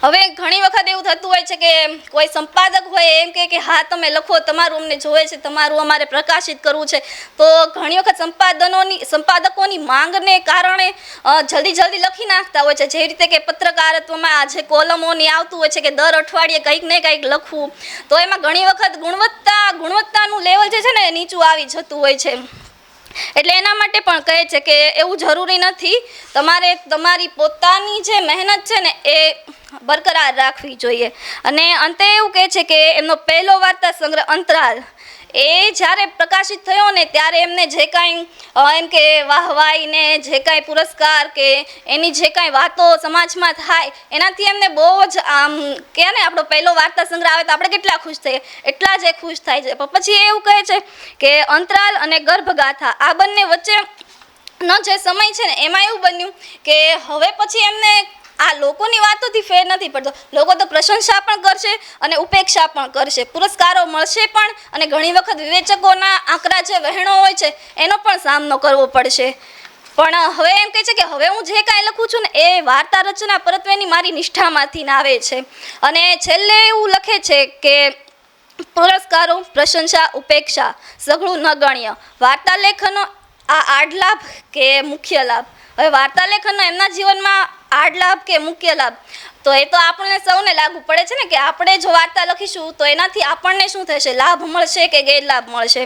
હવે ઘણી વખત એવું થતું હોય છે કે કોઈ સંપાદક હોય એમ કે હા તમે લખો, તમારું અમને જોવે છે, તમારું અમારે પ્રકાશિત કરવું છે. તો ઘણી વખત સંપાદકોની માંગને કારણે જલ્દી લખી નાખતા હોય છે. જે રીતે કે પત્રકારત્વમાં આજે કોલમોની આવતું હોય છે કે દર અઠવાડિયે કંઈક ને કંઈક લખવું, તો એમાં ઘણી વખત ગુણવત્તાનું લેવલ જે છે ને નીચું આવી જતું હોય છે. એટલે એના માટે પણ કહે છે કે એવું જરૂરી નથી, તમારે તમારી પોતાની જે મહેનત છે ને એ બરકરાર રાખવી જોઈએ. અને અંતે એવું કહે છે કે એમનો પહેલો વાર્તા સંગ્રહ અંતરાલ એ જ્યારે પ્રકાશિત થયો ને ત્યારે એમને જે કાંઈ એમ કે વાહવાઈ ને જે કાંઈ પુરસ્કાર કે એની જે કાંઈ વાતો સમાજમાં થાય એનાથી એમને બહુ જ આમ કહે ને આપણો પહેલો વાર્તા સંગ્રહ આવે તો આપણે કેટલા ખુશ થઈએ એટલા જ એ ખુશ થાય છે. પણ પછી એ એવું કહે છે કે અંતરાલ અને ગર્ભગાથા આ બંને વચ્ચે નો જે સમય છે ને એમાં એવું બન્યું કે હવે પછી એમને આ લોકોની વાતોથી ફેર નથી પડતો. લોકો તો પ્રશંસા પણ કરશે અને ઉપેક્ષા પણ કરશે, પુરસ્કારો મળશે પણ, અને ઘણી વખત વિવેચકોના આંકડા જે વહેણો હોય છે એનો પણ સામનો કરવો પડશે. પણ હવે એમ કહે છે કે હવે હું જે કાંઈ લખું છું ને એ વાર્તા રચના પરત્વેની મારી નિષ્ઠામાંથી આવે છે. અને છેલ્લે એવું લખે છે કે પુરસ્કારો, પ્રશંસા, ઉપેક્ષા સઘળું નગણ્ય. વાર્તા લેખનનો આ આડલાભ કે મુખ્ય લાભ? હવે વાર્તા લેખનનો એમના જીવનમાં આડલાભ કે મુખ્ય લાભ તો એ તો આપણને સૌને લાગુ પડે છે ને કે આપણે જો વાર્તા લખીશું તો એનાથી આપણને શું થશે, લાભ મળશે કે ગેરલાભ મળશે?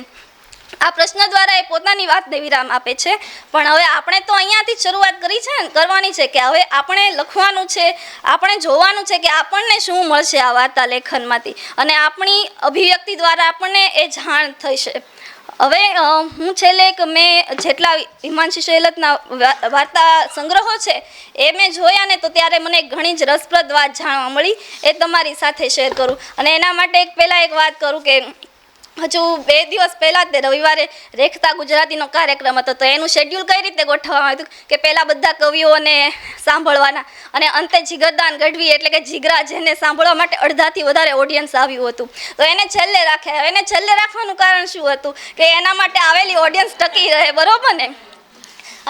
આ પ્રશ્ન દ્વારા એ પોતાની વાતને વિરામ આપે છે. પણ હવે આપણે તો અહીંયાથી જ શરૂઆત કરવાની છે કે હવે આપણે લખવાનું છે, આપણે જોવાનું છે કે આપણને શું મળશે આ વાર્તા લેખનમાંથી, અને આપણી અભિવ્યક્તિ દ્વારા આપણને એ જાણ થશે. હવે હું છેલ્લે મેં જેટલા હિમાંશી શેલતના વાર્તા સંગ્રહો છે એ મેં જોયા ને તો ત્યારે મને ઘણી જ રસપ્રદ વાત જાણવા મળી, એ તમારી સાથે શેર કરું. અને એના માટે પહેલાં એક વાત કરું કે હજુ 2 દિવસ પહેલાં જ રવિવારે રેખતા ગુજરાતીનો કાર્યક્રમ હતો, તો એનું શેડ્યુલ કઈ રીતે ગોઠવવામાં આવ્યું કે પહેલાં બધા કવિઓને સાંભળવાના અને અંતે જીગરદાન ગઢવી એટલે કે જીગરા જેને સાંભળવા માટે અડધાથી વધારે ઓડિયન્સ આવ્યું હતું, તો એને છેલ્લે રાખ્યા. એને છેલ્લે રાખવાનું કારણ શું હતું કે એના માટે આવેલી ઓડિયન્સ ટકી રહે, બરોબર ને?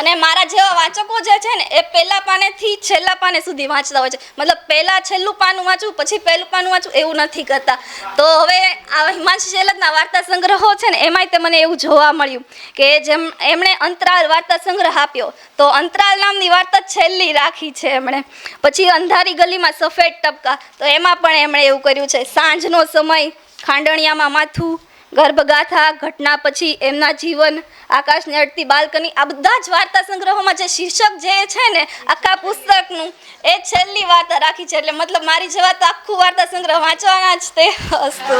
અને મારા જેવા વાંચકો જે છે ને એ પહેલા પાનેથી છેલ્લા પાને સુધી વાંચતા હોય છે, મતલબ પહેલાં છેલ્લું પાનું વાંચવું પછી પહેલું પાનું વાંચવું એવું નથી કરતા. તો હવે આ હિમાંશી શેલતના વાર્તા સંગ્રહો છે ને એમાંય તે મને એવું જોવા મળ્યું કે જેમ એમણે અંતરાલ વાર્તા સંગ્રહ આપ્યો તો અંતરાલ નામની વાર્તા છેલ્લી રાખી છે એમણે. પછી અંધારી ગલીમાં સફેદ ટપકા, તો એમાં પણ એમણે એવું કર્યું છે. સાંજનો સમય, ખાંડણિયામાં માથું, ગર્ભગાથા, ઘટના પછી એમના જીવન, આકાશને અડતી બાલ્કની, આ બધા જ વાર્તા સંગ્રહોમાં જે શીર્ષક જે છે ને આખા પુસ્તકનું એ છેલ્લી વાર્તા રાખી છે. એટલે મતલબ મારી જેવા તો આખું વાર્તા સંગ્રહ વાંચવાના જ તે વસ્તુ.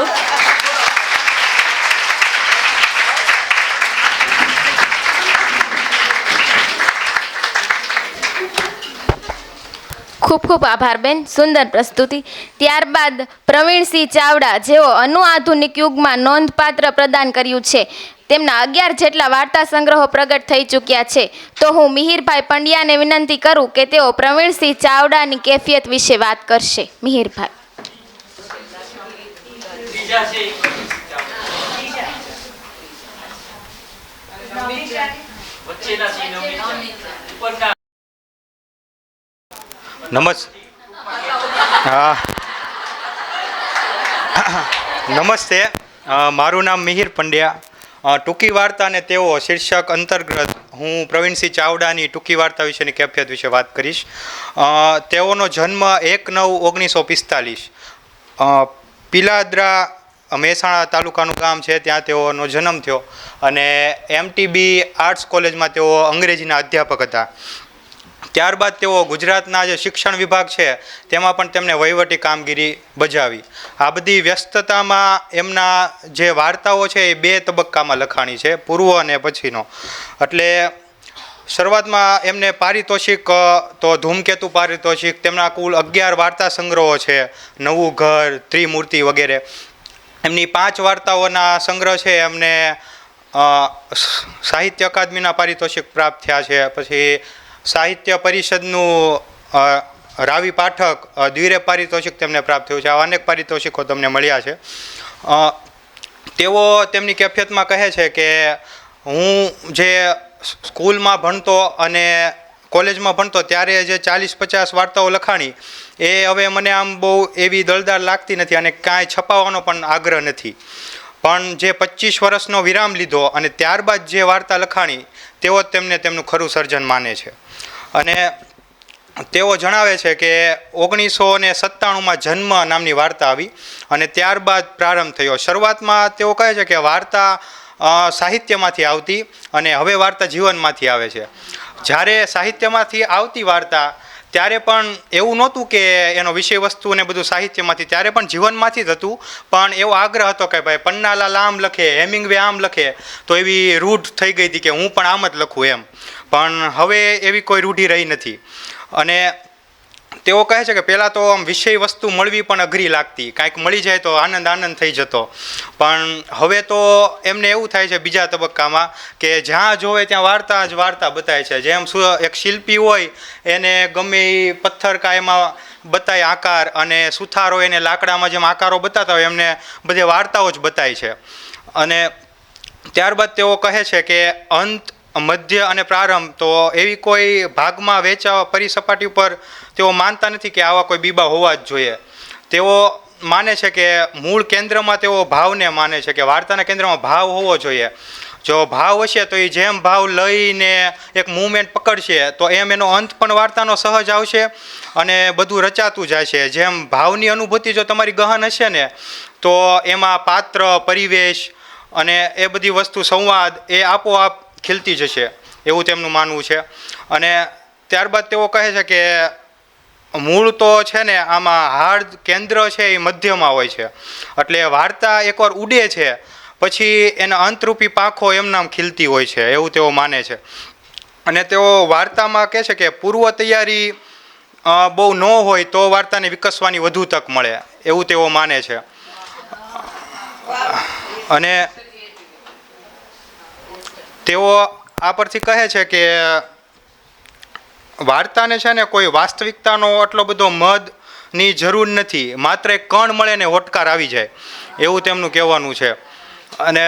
ખૂબ ખૂબ આભાર બેન, સુંદર પ્રસ્તુતિ. ત્યારબાદ પ્રવીણસિંહ ચાવડા જેઓ અનુઆધુનિક યુગમાં નોંધપાત્ર પ્રદાન કર્યું છે, તેમના 11 જેટલા વાર્તા સંગ્રહો પ્રગટ થઈ ચૂક્યા છે. તો હું મિહિરભાઈ પંડ્યાને વિનંતી કરું કે તેઓ પ્રવીણસિંહ ચાવડાની કેફિયત વિશે વાત કરશે. મિહિરભાઈ. નમસ્તે, મારું નામ મિહિર પંડ્યા. ટૂંકી વાર્તા અને તેઓ શીર્ષક અંતર્ગત હું પ્રવીણસિંહ ચાવડાની ટૂંકી વાર્તા વિશેની કેફિયત વિશે વાત કરીશ. તેઓનો જન્મ 1/9/1945 પિલાદરા મહેસાણા તાલુકાનું ગામ છે, ત્યાં તેઓનો જન્મ થયો. અને MTB આર્ટ્સ કોલેજમાં તેઓ અંગ્રેજીના અધ્યાપક હતા. ત્યારબાદ તેઓ ગુજરાતના જે શિક્ષણ વિભાગ છે તેમાં પણ તેમણે વહીવટી કામગીરી બજાવી. આ બધી વ્યસ્તતામાં એમના જે વાર્તાઓ છે એ 2 તબક્કામાં લખાણી છે, પૂર્વ અને પછીનો. એટલે શરૂઆતમાં એમને પારિતોષિક તો ધૂમકેતુ પારિતોષિક, તેમના કુલ 11 વાર્તા સંગ્રહો છે, નવું ઘર, ત્રિમૂર્તિ વગેરે. એમની 5 વાર્તાઓના સંગ્રહ છે એમને સાહિત્ય અકાદમીના પારિતોષિક પ્રાપ્ત થયા છે. પછી સાહિત્ય પરિષદનું રાવી પાઠક દ્વિરેફ પારિતોષિક તેમને પ્રાપ્ત થયું છે. આવા અનેક પારિતોષિકો તમને મળ્યા છે. તેઓ તેમની કેફિયતમાં કહે છે કે હું જે સ્કૂલમાં ભણતો અને કોલેજમાં ભણતો ત્યારે જે 40-50 વાર્તાઓ લખાણી એ હવે મને આમ બહુ એવી દળદાર લાગતી નથી અને કાંઈ છપાવવાનો પણ આગ્રહ નથી. પણ જે 25 વર્ષનો વિરામ લીધો અને ત્યારબાદ જે વાર્તા લખાણી તેઓ તેમને તેમનું ખરું સર્જન માને છે. અને તેઓ જણાવે છે કે 1997માં જન્મ નામની વાર્તા આવી અને ત્યારબાદ પ્રારંભ થયો. શરૂઆતમાં તેઓ કહે છે કે વાર્તા સાહિત્યમાંથી આવતી અને હવે વાર્તા જીવનમાંથી આવે છે. જ્યારે સાહિત્યમાંથી આવતી વાર્તા ત્યારે પણ એવું નહોતું કે એનો વિષય વસ્તુ ને બધું સાહિત્યમાંથી, ત્યારે પણ જીવનમાંથી જ હતું. પણ એવો આગ્રહ હતો કે ભાઈ પન્નાલાલ આમ લખે, હેમિંગવે આમ લખે, તો એવી રૂઢ થઈ ગઈ હતી કે હું પણ આમ જ લખું એમ. પણ હવે એવી કોઈ રૂઢિ રહી નથી. અને તેઓ કહે છે કે પહેલાં તો આમ વિષય વસ્તુ મળવી પણ અઘરી લાગતી, કાંઈક મળી જાય તો આનંદ થઈ જતો. પણ હવે તો એમને એવું થાય છે બીજા તબક્કામાં કે જ્યાં જોવે ત્યાં વાર્તા બતાવે છે. જેમ એક શિલ્પી હોય એને ગમે એ પથ્થર કાંઈ બતાય આકાર, અને સુથારો એને લાકડામાં જેમ આકારો બતાવતા હોય એમને બધે વાર્તાઓ જ બતાય છે. અને ત્યારબાદ તેઓ કહે છે કે અંત, મધ્ય અને પ્રારંભ તો એવી કોઈ ભાગમાં પરિસપાટી ઉપર તેઓ માનતા નથી કે આવા કોઈ બીબા હોવા જ જોઈએ. તેઓ માને છે કે મૂળ કેન્દ્રમાં તેઓ ભાવને માને છે કે વાર્તાના કેન્દ્રમાં ભાવ હોવો જોઈએ. જો ભાવ હશે તો એ જેમ ભાવ લઈને એક મૂવમેન્ટ પકડશે તો એમ એનો અંત પણ વાર્તાનો સહજ આવશે અને બધું રચાતું જાય છે. જેમ ભાવની અનુભૂતિ જો તમારી ગહન હશે ને તો એમાં પાત્ર, પરિવેશ અને એ બધી વસ્તુ, સંવાદ એ આપોઆપ ખીલતી જશે, એવું તેમનું માનવું છે. અને ત્યારબાદ તેઓ કહે છે કે મૂળ તો છે ને આમાં હાર્દ કેન્દ્ર છે એ મધ્યમાં હોય છે. એટલે વાર્તા એકવાર ઉડે છે પછી એના અંતરૂપી પાંખો એમનામ ખીલતી હોય છે, એવું તેઓ માને છે. અને તેઓ વાર્તામાં કહે છે કે પૂર્વ તૈયારી બહુ ન હોય તો વાર્તાને વિકસવાની વધુ તક મળે, એવું તેઓ માને છે. અને તેઓ આ પરથી કહે છે કે વાર્તાને છે ને કોઈ વાસ્તવિકતાનો એટલો બધો મદની જરૂર નથી, માત્ર એક કણ મળે ને હોટકાર આવી જાય, એવું તેમનું કહેવાનું છે. અને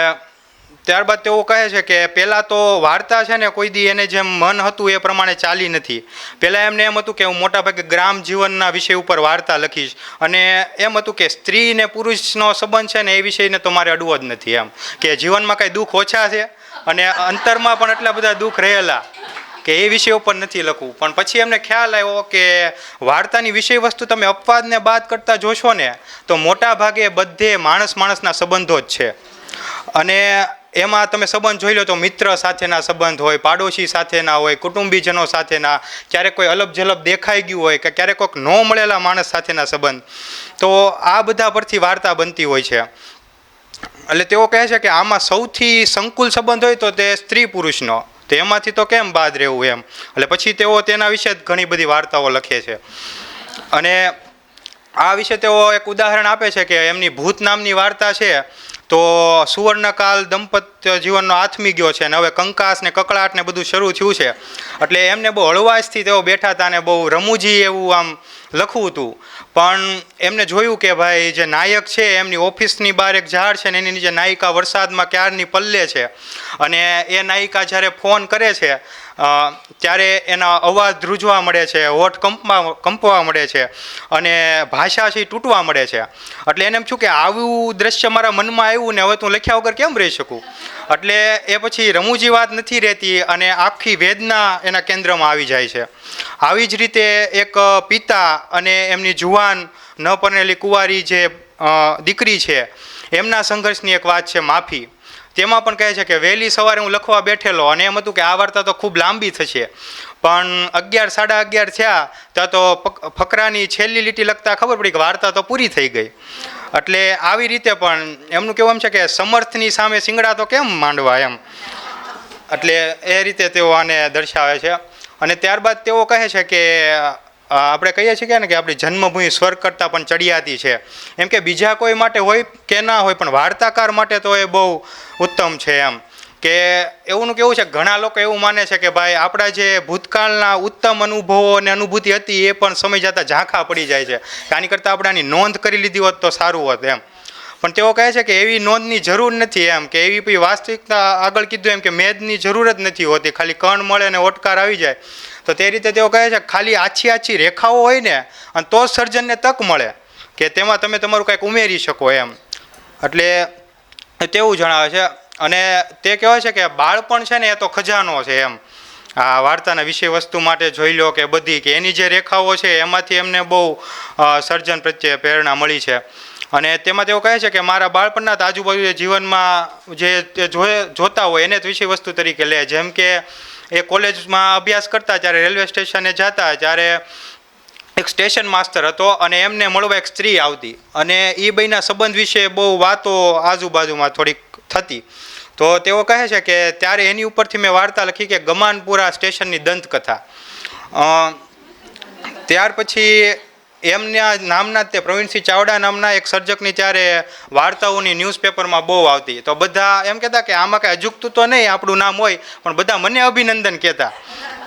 ત્યારબાદ તેઓ કહે છે કે પહેલાં તો વાર્તા છે ને કોઈ દી એને જેમ મન હતું એ પ્રમાણે ચાલી નથી. પહેલાં એમને એમ હતું કે હું મોટાભાગે ગ્રામ જીવનના વિષય ઉપર વાર્તા લખીશ, અને એમ હતું કે સ્ત્રી ને પુરુષનો સંબંધ છે ને એ વિષયને તો મારે અડવો જ નથી, એમ કે જીવનમાં કાંઈ દુઃખ ઓછા છે અને અંતરમાં પણ એટલા બધા દુઃખ રહેલા કે એ વિષય ઉપર નથી લખવું. પણ પછી એમને ખ્યાલ આવ્યો કે વાર્તાની વિષય વસ્તુ તમે અપવાદને બાદ કરતા જોશો ને તો મોટા ભાગે બધે માણસના સંબંધો જ છે. અને એમાં તમે સંબંધ જોઈ લો તો મિત્ર સાથેના સંબંધ હોય, પાડોશી સાથેના હોય, કુટુંબીજનો સાથેના, ક્યારેક કોઈ અલપ જલપ દેખાઈ ગયું હોય કે ક્યારેક કોઈક ન મળેલા માણસ સાથેના સંબંધ, તો આ બધા પરથી વાર્તા બનતી હોય છે. એટલે તેઓ કહે છે કે આમાં સૌથી સંકુલ સંબંધ હોય તો તે સ્ત્રી પુરુષનો, તો એમાંથી તો કેમ બાદ રહેવું એમ. એટલે પછી તેઓ તેના વિશે જ ઘણી બધી વાર્તાઓ લખે છે. અને આ વિશે તેઓ એક ઉદાહરણ આપે છે કે એમની ભૂત નામની વાર્તા છે તો સુવર્ણકાલ દંપત્ય જીવનનો આથમી ગયો છે અને હવે કંકાસ ને કકળાટ ને બધું શરૂ થયું છે. એટલે એમને બહુ હળવાશથી તેઓ બેઠા હતા ને બહુ રમૂજી એવું આમ લખવું હતું. પણ એમને જોયું કે ભાઈ જે નાયક છે એમની ઓફિસની બહાર એક ઝાડ છે ને એની નીચે નાયિકા વરસાદમાં ક્યારની પલ્લે છે, અને એ નાયિકા જ્યારે ફોન કરે છે ત્યારે એના અવાજ ધ્રુજવા મળે છે, હોઠ કંપવા મળે છે અને ભાષા છે તૂટવા મળે છે. એટલે એને એમ થયું કે આવું દ્રશ્ય મારા મનમાં આવ્યું ને હવે તું લખ્યા વગર કેમ રહી શકું. એટલે એ પછી રમૂજી વાત નથી રહેતી અને આખી વેદના એના કેન્દ્રમાં આવી જાય છે. આવી જ રીતે એક પિતા અને એમની જુવાન ન પરણેલી કુંવારી જે દીકરી છે એમના સંઘર્ષની એક વાત છે માફી. તેમાં પણ કહે છે કે વહેલી સવારે હું લખવા બેઠેલો અને એમ હતું કે આ વાર્તા તો ખૂબ લાંબી થશે, પણ 11, 11:30 થયા ત્યાં તો ફકરાની છેલ્લી લીટી લખતા ખબર પડી કે વાર્તા તો પૂરી થઈ ગઈ. એટલે આવી રીતે પણ એમનું કહેવું એમ છે કે સમર્થની સામે શિંગડા તો કેમ માંડવા એમ. એટલે એ રીતે તેઓ આને દર્શાવે છે. અને ત્યારબાદ તેઓ કહે છે કે આપણે કહીએ છીએ ને કે આપણી જન્મભૂમિ સ્વર્ગ કરતાં પણ ચડિયાતી છે, એમ કે બીજા કોઈ માટે હોય કે ના હોય પણ વાર્તાકાર માટે તો એ બહુ ઉત્તમ છે. એમ કે એવું કેવું છે ઘણા લોકો એવું માને છે કે ભાઈ આપણા જે ભૂતકાળના ઉત્તમ અનુભવો અને અનુભૂતિ હતી એ પણ સમય જતાં ઝાંખા પડી જાય છે, આની કરતાં આપણે આની નોંધ કરી લીધી હોત તો સારું હોત એમ. પણ તેઓ કહે છે કે એવી નોંધની જરૂર નથી, એમ કે એવી વાસ્તવિકતા આગળ કીધું એમ કે મેદની જરૂર જ નથી હોતી, ખાલી કણ મળે ને ઓટકાર આવી જાય. તો તે રીતે તેઓ કહે છે ખાલી આછી રેખાઓ હોય ને અને તો જ સર્જનને તક મળે કે તેમાં તમે તમારું કંઈક ઉમેરી શકો એમ. એટલે તેવું જણાવે છે. અને તે કહેવાય છે કે બાળપણ છે ને એ તો ખજાનો છે એમ. આ વાર્તાના વિષય વસ્તુ માટે જોઈ લો કે બધી કે એની જે રેખાઓ છે એમાંથી એમને બહુ સર્જન પ્રત્યે પ્રેરણા મળી છે. અને તેમાં તેઓ કહે છે કે મારા બાળપણના આજુબાજુ જીવનમાં જે જોતા હોય એને જ વિષય વસ્તુ તરીકે લે. જેમ કે એ કોલેજમાં અભ્યાસ કરતા ત્યારે રેલવે સ્ટેશને જતા ત્યારે એક સ્ટેશન માસ્તર હતો અને એમને મળવા એક સ્ત્રી આવતી અને એ બેના સંબંધ વિશે બહુ વાતો આજુબાજુમાં થોડીક થતી. તો તેઓ કહે છે કે ત્યારે એની ઉપરથી મેં વાર્તા લખી કે ગમાનપુરા સ્ટેશનની દંતકથા. ત્યાર પછી એમના નામના તે પ્રવીણસિંહ ચાવડા નામના એક સર્જકની ત્યારે વાર્તાઓની ન્યૂઝપેપરમાં બહુ આવતી. તો બધા એમ કહેતા કે આમાં કાંઈ અજુગતું તો નહીં આપણું નામ હોય, પણ બધા મને અભિનંદન કહેતા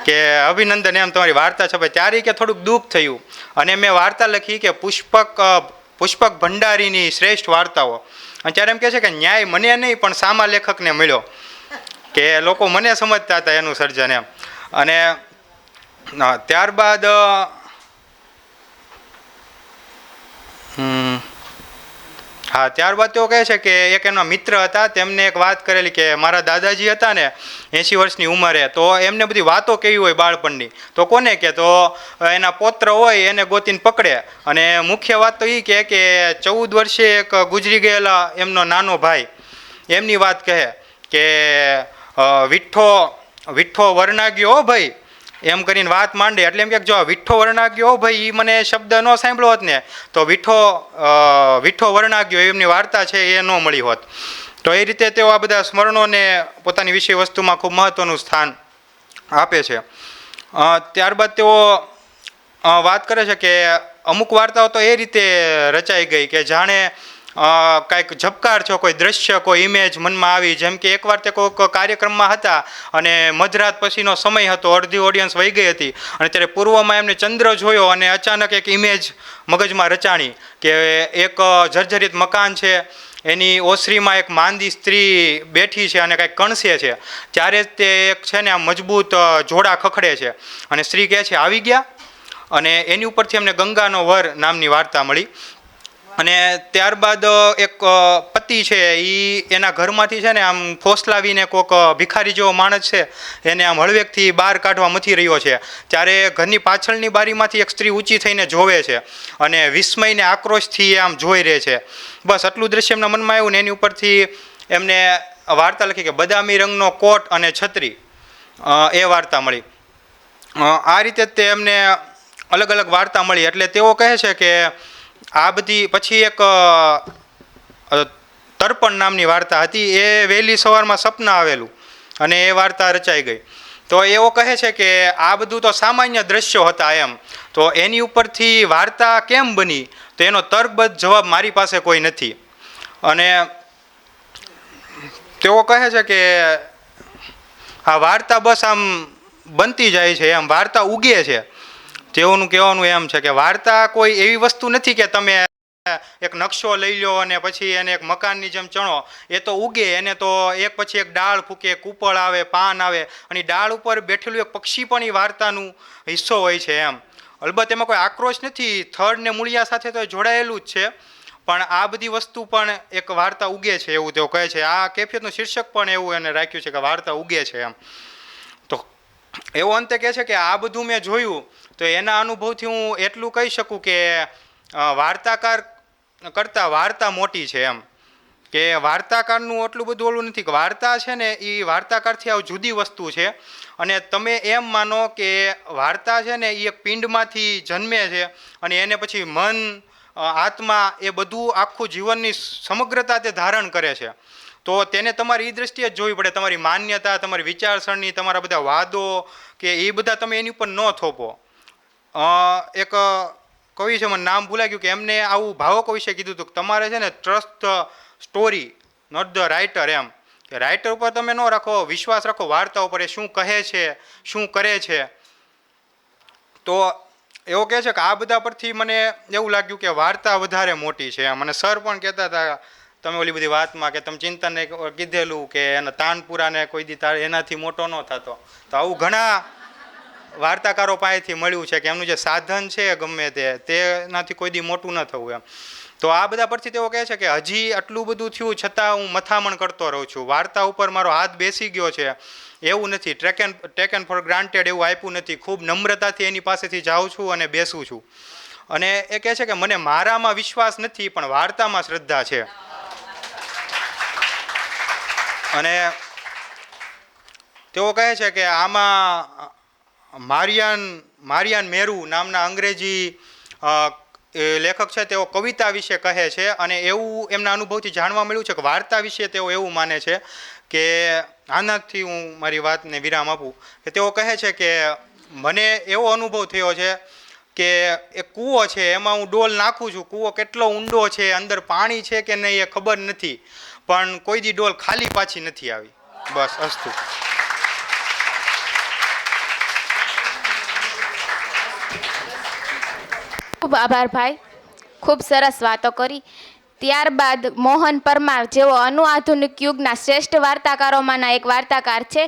કે અભિનંદન એમ તમારી વાર્તા છપાય. ત્યારે કે થોડુંક દુઃખ થયું અને મેં વાર્તા લખી કે પુષ્પક ભંડારીની શ્રેષ્ઠ વાર્તાઓ. અને ત્યારે એમ કહે છે કે ન્યાય મને નહીં પણ સામા લેખકને મળ્યો, કે લોકો મને સમજતા હતા એનું સર્જન એમ. અને ત્યારબાદ ત્યારબાદ તેઓ કહે છે કે એક એમના મિત્ર હતા, તેમને એક વાત કરેલી કે મારા દાદાજી હતા ને 80 વર્ષની ઉંમરે, તો એમને બધી વાતો કેવી હોય બાળપણની, તો કોને કે તો એના પૌત્ર હોય એને ગોતીને પકડે. અને મુખ્ય વાત તો એ કે 14 વર્ષે એક ગુજરી ગયેલા એમનો નાનો ભાઈ, એમની વાત કહે કે વિઠ્ઠો વરણાગ્યો ભાઈ એમ કરીને વાત માંડે. એટલે એમ કે જો વિઠ્ઠો વરણાગ્યો ભાઈ એ મને શબ્દ ન સાંભળ્યો હોત ને તો વિઠ્ઠો વરણાગ્યો એમની વાર્તા છે એ ન મળી હોત. તો એ રીતે તેઓ આ બધા સ્મરણોને પોતાની વિષય વસ્તુમાં ખૂબ મહત્ત્વનું સ્થાન આપે છે. ત્યારબાદ તેઓ વાત કરે છે કે અમુક વાર્તાઓ તો એ રીતે રચાઈ ગઈ કે જાણે કાંઈક ઝબકાર છો, કોઈ દ્રશ્ય કોઈ ઇમેજ મનમાં આવી. જેમ કે એકવાર તે કોઈક કાર્યક્રમમાં હતા અને મધરાત પછીનો સમય હતો, અડધી ઓડિયન્સ વહી ગઈ હતી અને ત્યારે પૂર્વમાં એમને ચંદ્ર જોયો અને અચાનક એક ઇમેજ મગજમાં રચાણી કે એક જર્જરિત મકાન છે, એની ઓસરીમાં એક માંદી સ્ત્રી બેઠી છે અને કાંઈક કણસે છે. ત્યારે તે એક છે ને આમ મજબૂત જોડા ખખડે છે અને સ્ત્રી કહે છે આવી ગયા. અને એની ઉપરથી એમને ગંગાનો વર નામની વાર્તા મળી. અને ત્યારબાદ એક પતિ છે એ એના ઘરમાંથી છે ને આમ ફોસલાવીને કોઈક ભિખારી જેવો માણસ છે એને આમ હળવેકથી બહાર કાઢવા મથી રહ્યો છે. ત્યારે ઘરની પાછળની બારીમાંથી એક સ્ત્રી ઊંચી થઈને જોવે છે અને વિસ્મયને આક્રોશથી આમ જોઈ રહે છે. બસ આટલું દ્રશ્ય એમના મનમાં આવ્યું ને એની ઉપરથી એમને વાર્તા લખી કે બદામી રંગનો કોટ અને છત્રી, એ વાર્તા મળી. આ રીતે તે એમને અલગ અલગ વાર્તા મળી. એટલે તેઓ કહે છે કે આ બધી પછી એક તર્પણ નામની વાર્તા હતી, એ વહેલી સવારમાં સપના આવેલું અને એ વાર્તા રચાઈ ગઈ. તો એવો કહે છે કે આ બધું તો સામાન્ય દ્રશ્યો હતા એમ, તો એની ઉપરથી વાર્તા કેમ બની તો એનો તર્કબદ્ધ જવાબ મારી પાસે કોઈ નથી. અને તેઓ કહે છે કે આ વાર્તા બસ આમ બનતી જાય છે એમ, વાર્તા ઉગે છે. તેઓનું કહેવાનું એમ છે કે વાર્તા કોઈ એવી વસ્તુ નથી કે તમે એક નકશો લઈ લો અને પછી એને એક મકાનની જેમ ચણો. એ તો ઉગે, એને તો એક પછી એક ડાળ ફૂકે, કૂપળ આવે, પાન આવે અને ડાળ ઉપર બેઠેલું એક પક્ષી પણ એ વાર્તાનું હિસ્સો હોય છે એમ. અલબત્ત એમાં કોઈ આક્રોશ નથી, થડ ને મૂળિયા સાથે તો જોડાયેલું જ છે, પણ આ બધી વસ્તુ પણ એક વાર્તા ઉગે છે એવું તેઓ કહે છે. આ કેફિયતનું શીર્ષક પણ એવું એને રાખ્યું છે કે વાર્તા ઉગે છે એમ. તો એવો અંતે કહે છે કે આ બધું મેં જોયું તો એના અનુભવથી હું એટલું કહી શકું કે વાર્તાકાર કરતાં વાર્તા મોટી છે એમ. કે વાર્તાકારનું એટલું બધું ઓલું નથી, કે વાર્તા છે ને એ વાર્તાકારથી આવ જુદી વસ્તુ છે. અને તમે એમ માનો કે વાર્તા છે ને એ એક પિંડમાંથી જન્મે છે અને એને પછી મન, આત્મા એ બધું આખું જીવનની સમગ્રતા તે ધારણ કરે છે. તો તેને તમારી એ દ્રષ્ટિએ જ જોવી પડે. તમારી માન્યતા, તમારી વિચારસરણી, તમારા બધા વાદો કે એ બધા તમે એની ઉપર ન થોપો. એક કવિ છે, મને નામ ભૂલાઈ ગયું, કે એમને આવું ભાવકો વિશે કીધું હતું કે તમારે છે ને trust the story not the writer એમ. કે રાઇટર ઉપર તમે ન રાખો, વિશ્વાસ રાખો વાર્તા ઉપર, એ શું કહે છે, શું કરે છે. તો એવો કહે છે કે આ બધા પરથી મને એવું લાગ્યું કે વાર્તા વધારે મોટી છે એમ. અને સર પણ કહેતા હતા તમે ઓલી બધી વાતમાં કે તમે ચિંતનને કીધેલું કે એના તાનપુરાને કોઈ દી તારે એનાથી મોટો ન થતો. તો આવું ઘણા વાર્તાકારો પાસેથી મળ્યું છે કે એમનું જે સાધન છે ગમે તેનાથી કોઈ દી મોટું ન થવું એમ. તો આ બધા પરથી તેઓ કહે છે કે હજી આટલું બધું થયું છતાં હું મથામણ કરતો રહું છું. વાર્તા ઉપર મારો હાથ બેસી ગયો છે એવું નથી, ટેકન ફોર ગ્રાન્ટેડ એવું આપ્યું નથી. ખૂબ નમ્રતાથી એની પાસેથી જાઉં છું અને બેસું છું. અને એ કહે છે કે મને મારામાં વિશ્વાસ નથી પણ વાર્તામાં શ્રદ્ધા છે. અને તેઓ કહે છે કે આમાં મારિયાન મેરુ નામના અંગ્રેજી એ લેખક છે તેઓ કવિતા વિશે કહે છે અને એવું એમના અનુભવથી જાણવા મળ્યું છે કે વાર્તા વિશે તેઓ એવું માને છે કે આનાથી હું મારી વાતને વિરામ આપું કે તેઓ કહે છે કે મને એવો અનુભવ થયો છે કે એક કૂવો છે એમાં હું ડોલ નાખું છું, કૂવો કેટલો ઊંડો છે, અંદર પાણી છે કે નહીં એ ખબર નથી, પણ કોઈ દી ડોલ ખાલી પાછી નથી આવી. બસ અસ્તુ. ખૂબ આભાર ભાઈ, ખૂબ સરસ વાતો કરી. ત્યારબાદ મોહન પરમાર જેઓ અનુઆધુનિક યુગના શ્રેષ્ઠ વાર્તાકારોમાંના એક વાર્તાકાર છે.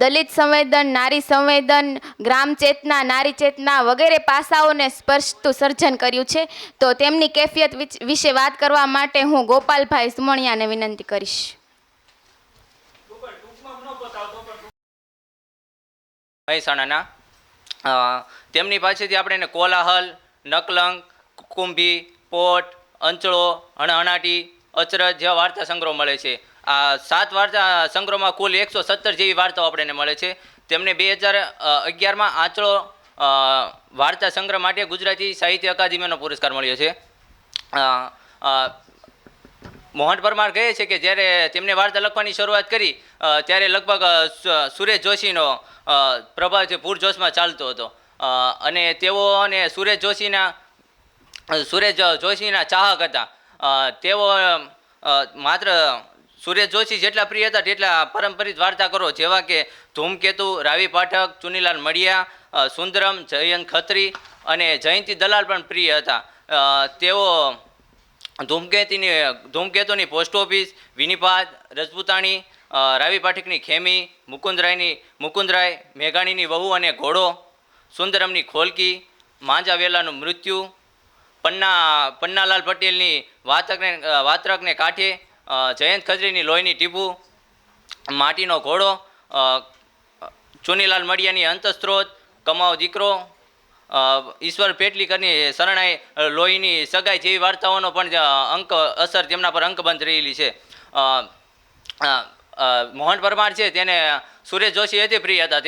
દલિત સંવેદન, નારી સંવેદન, ગ્રામ ચેતના, નારી ચેતના વગેરે પાસાઓને સ્પર્શતું સર્જન કર્યું છે. તો તેમની કેફિયત વિશે વાત કરવા માટે હું ગોપાલભાઈ સુમણિયાને વિનંતી કરીશ. મહેસાણાના તેમની પાસેથી આપણે કોલાહલ, નકલંગ, કુંભી, પોટ, અંચળો, હણાહણાટી, અચરજ જેવા વાર્તા સંગ્રહો મળે છે. આ 7 વાર્તા સંગ્રહોમાં કુલ 117 જેવી વાર્તાઓ આપણને મળે છે. તેમને 2011માં આંચળો વાર્તા સંગ્રહ માટે ગુજરાતી સાહિત્ય અકાદમીનો પુરસ્કાર મળ્યો છે. મોહન પરમાર કહે છે કે જ્યારે તેમને વાર્તા લખવાની શરૂઆત કરી ત્યારે લગભગ સુરેશ જોશીનો પ્રભાવ છે પૂરજોશમાં ચાલતો હતો અને તેઓને સુરેશ જોશીના ચાહક હતા. તેઓ માત્ર સુરેશ જોશી જેટલા પ્રિય હતા તેટલા પરંપરિત વાર્તાકારો જેવા કે ધૂમકેતુ, રાવી પાઠક, ચુનીલાલ મડિયા, સુંદરમ, જયંત ખત્રી અને જયંતી દલાલ પણ પ્રિય હતા. તેઓ ધૂમકેતુની પોસ્ટ ઓફિસ, વિનિપાદ, રજપૂતાણી, રાવી પાઠકની ખેમી, મુકુંદરાય, મેઘાણીની વહુ અને ઘોડો, સુંદરમની ખોલકી, માંજા વેલાનું મૃત્યુ, પન્નાલાલ પટેલની વાત્રકને કાંઠે, જયંત ખત્રીની લોહીની ટીપું, માટીનો ઘોડો, ચુનીલાલ મડિયાની અંતસ્ત્રોત, કમાઓ દીકરો, ઈશ્વર પેટલીકરની શરણાઈ, લોહીની સગાઈ જેવી વાર્તાઓનો પણ અંક અસર તેમના પર અંકબંધ રહેલી છે. મોહન પરમાર છે તેને સુરેશ જોશી અતિ પ્રિય હતા.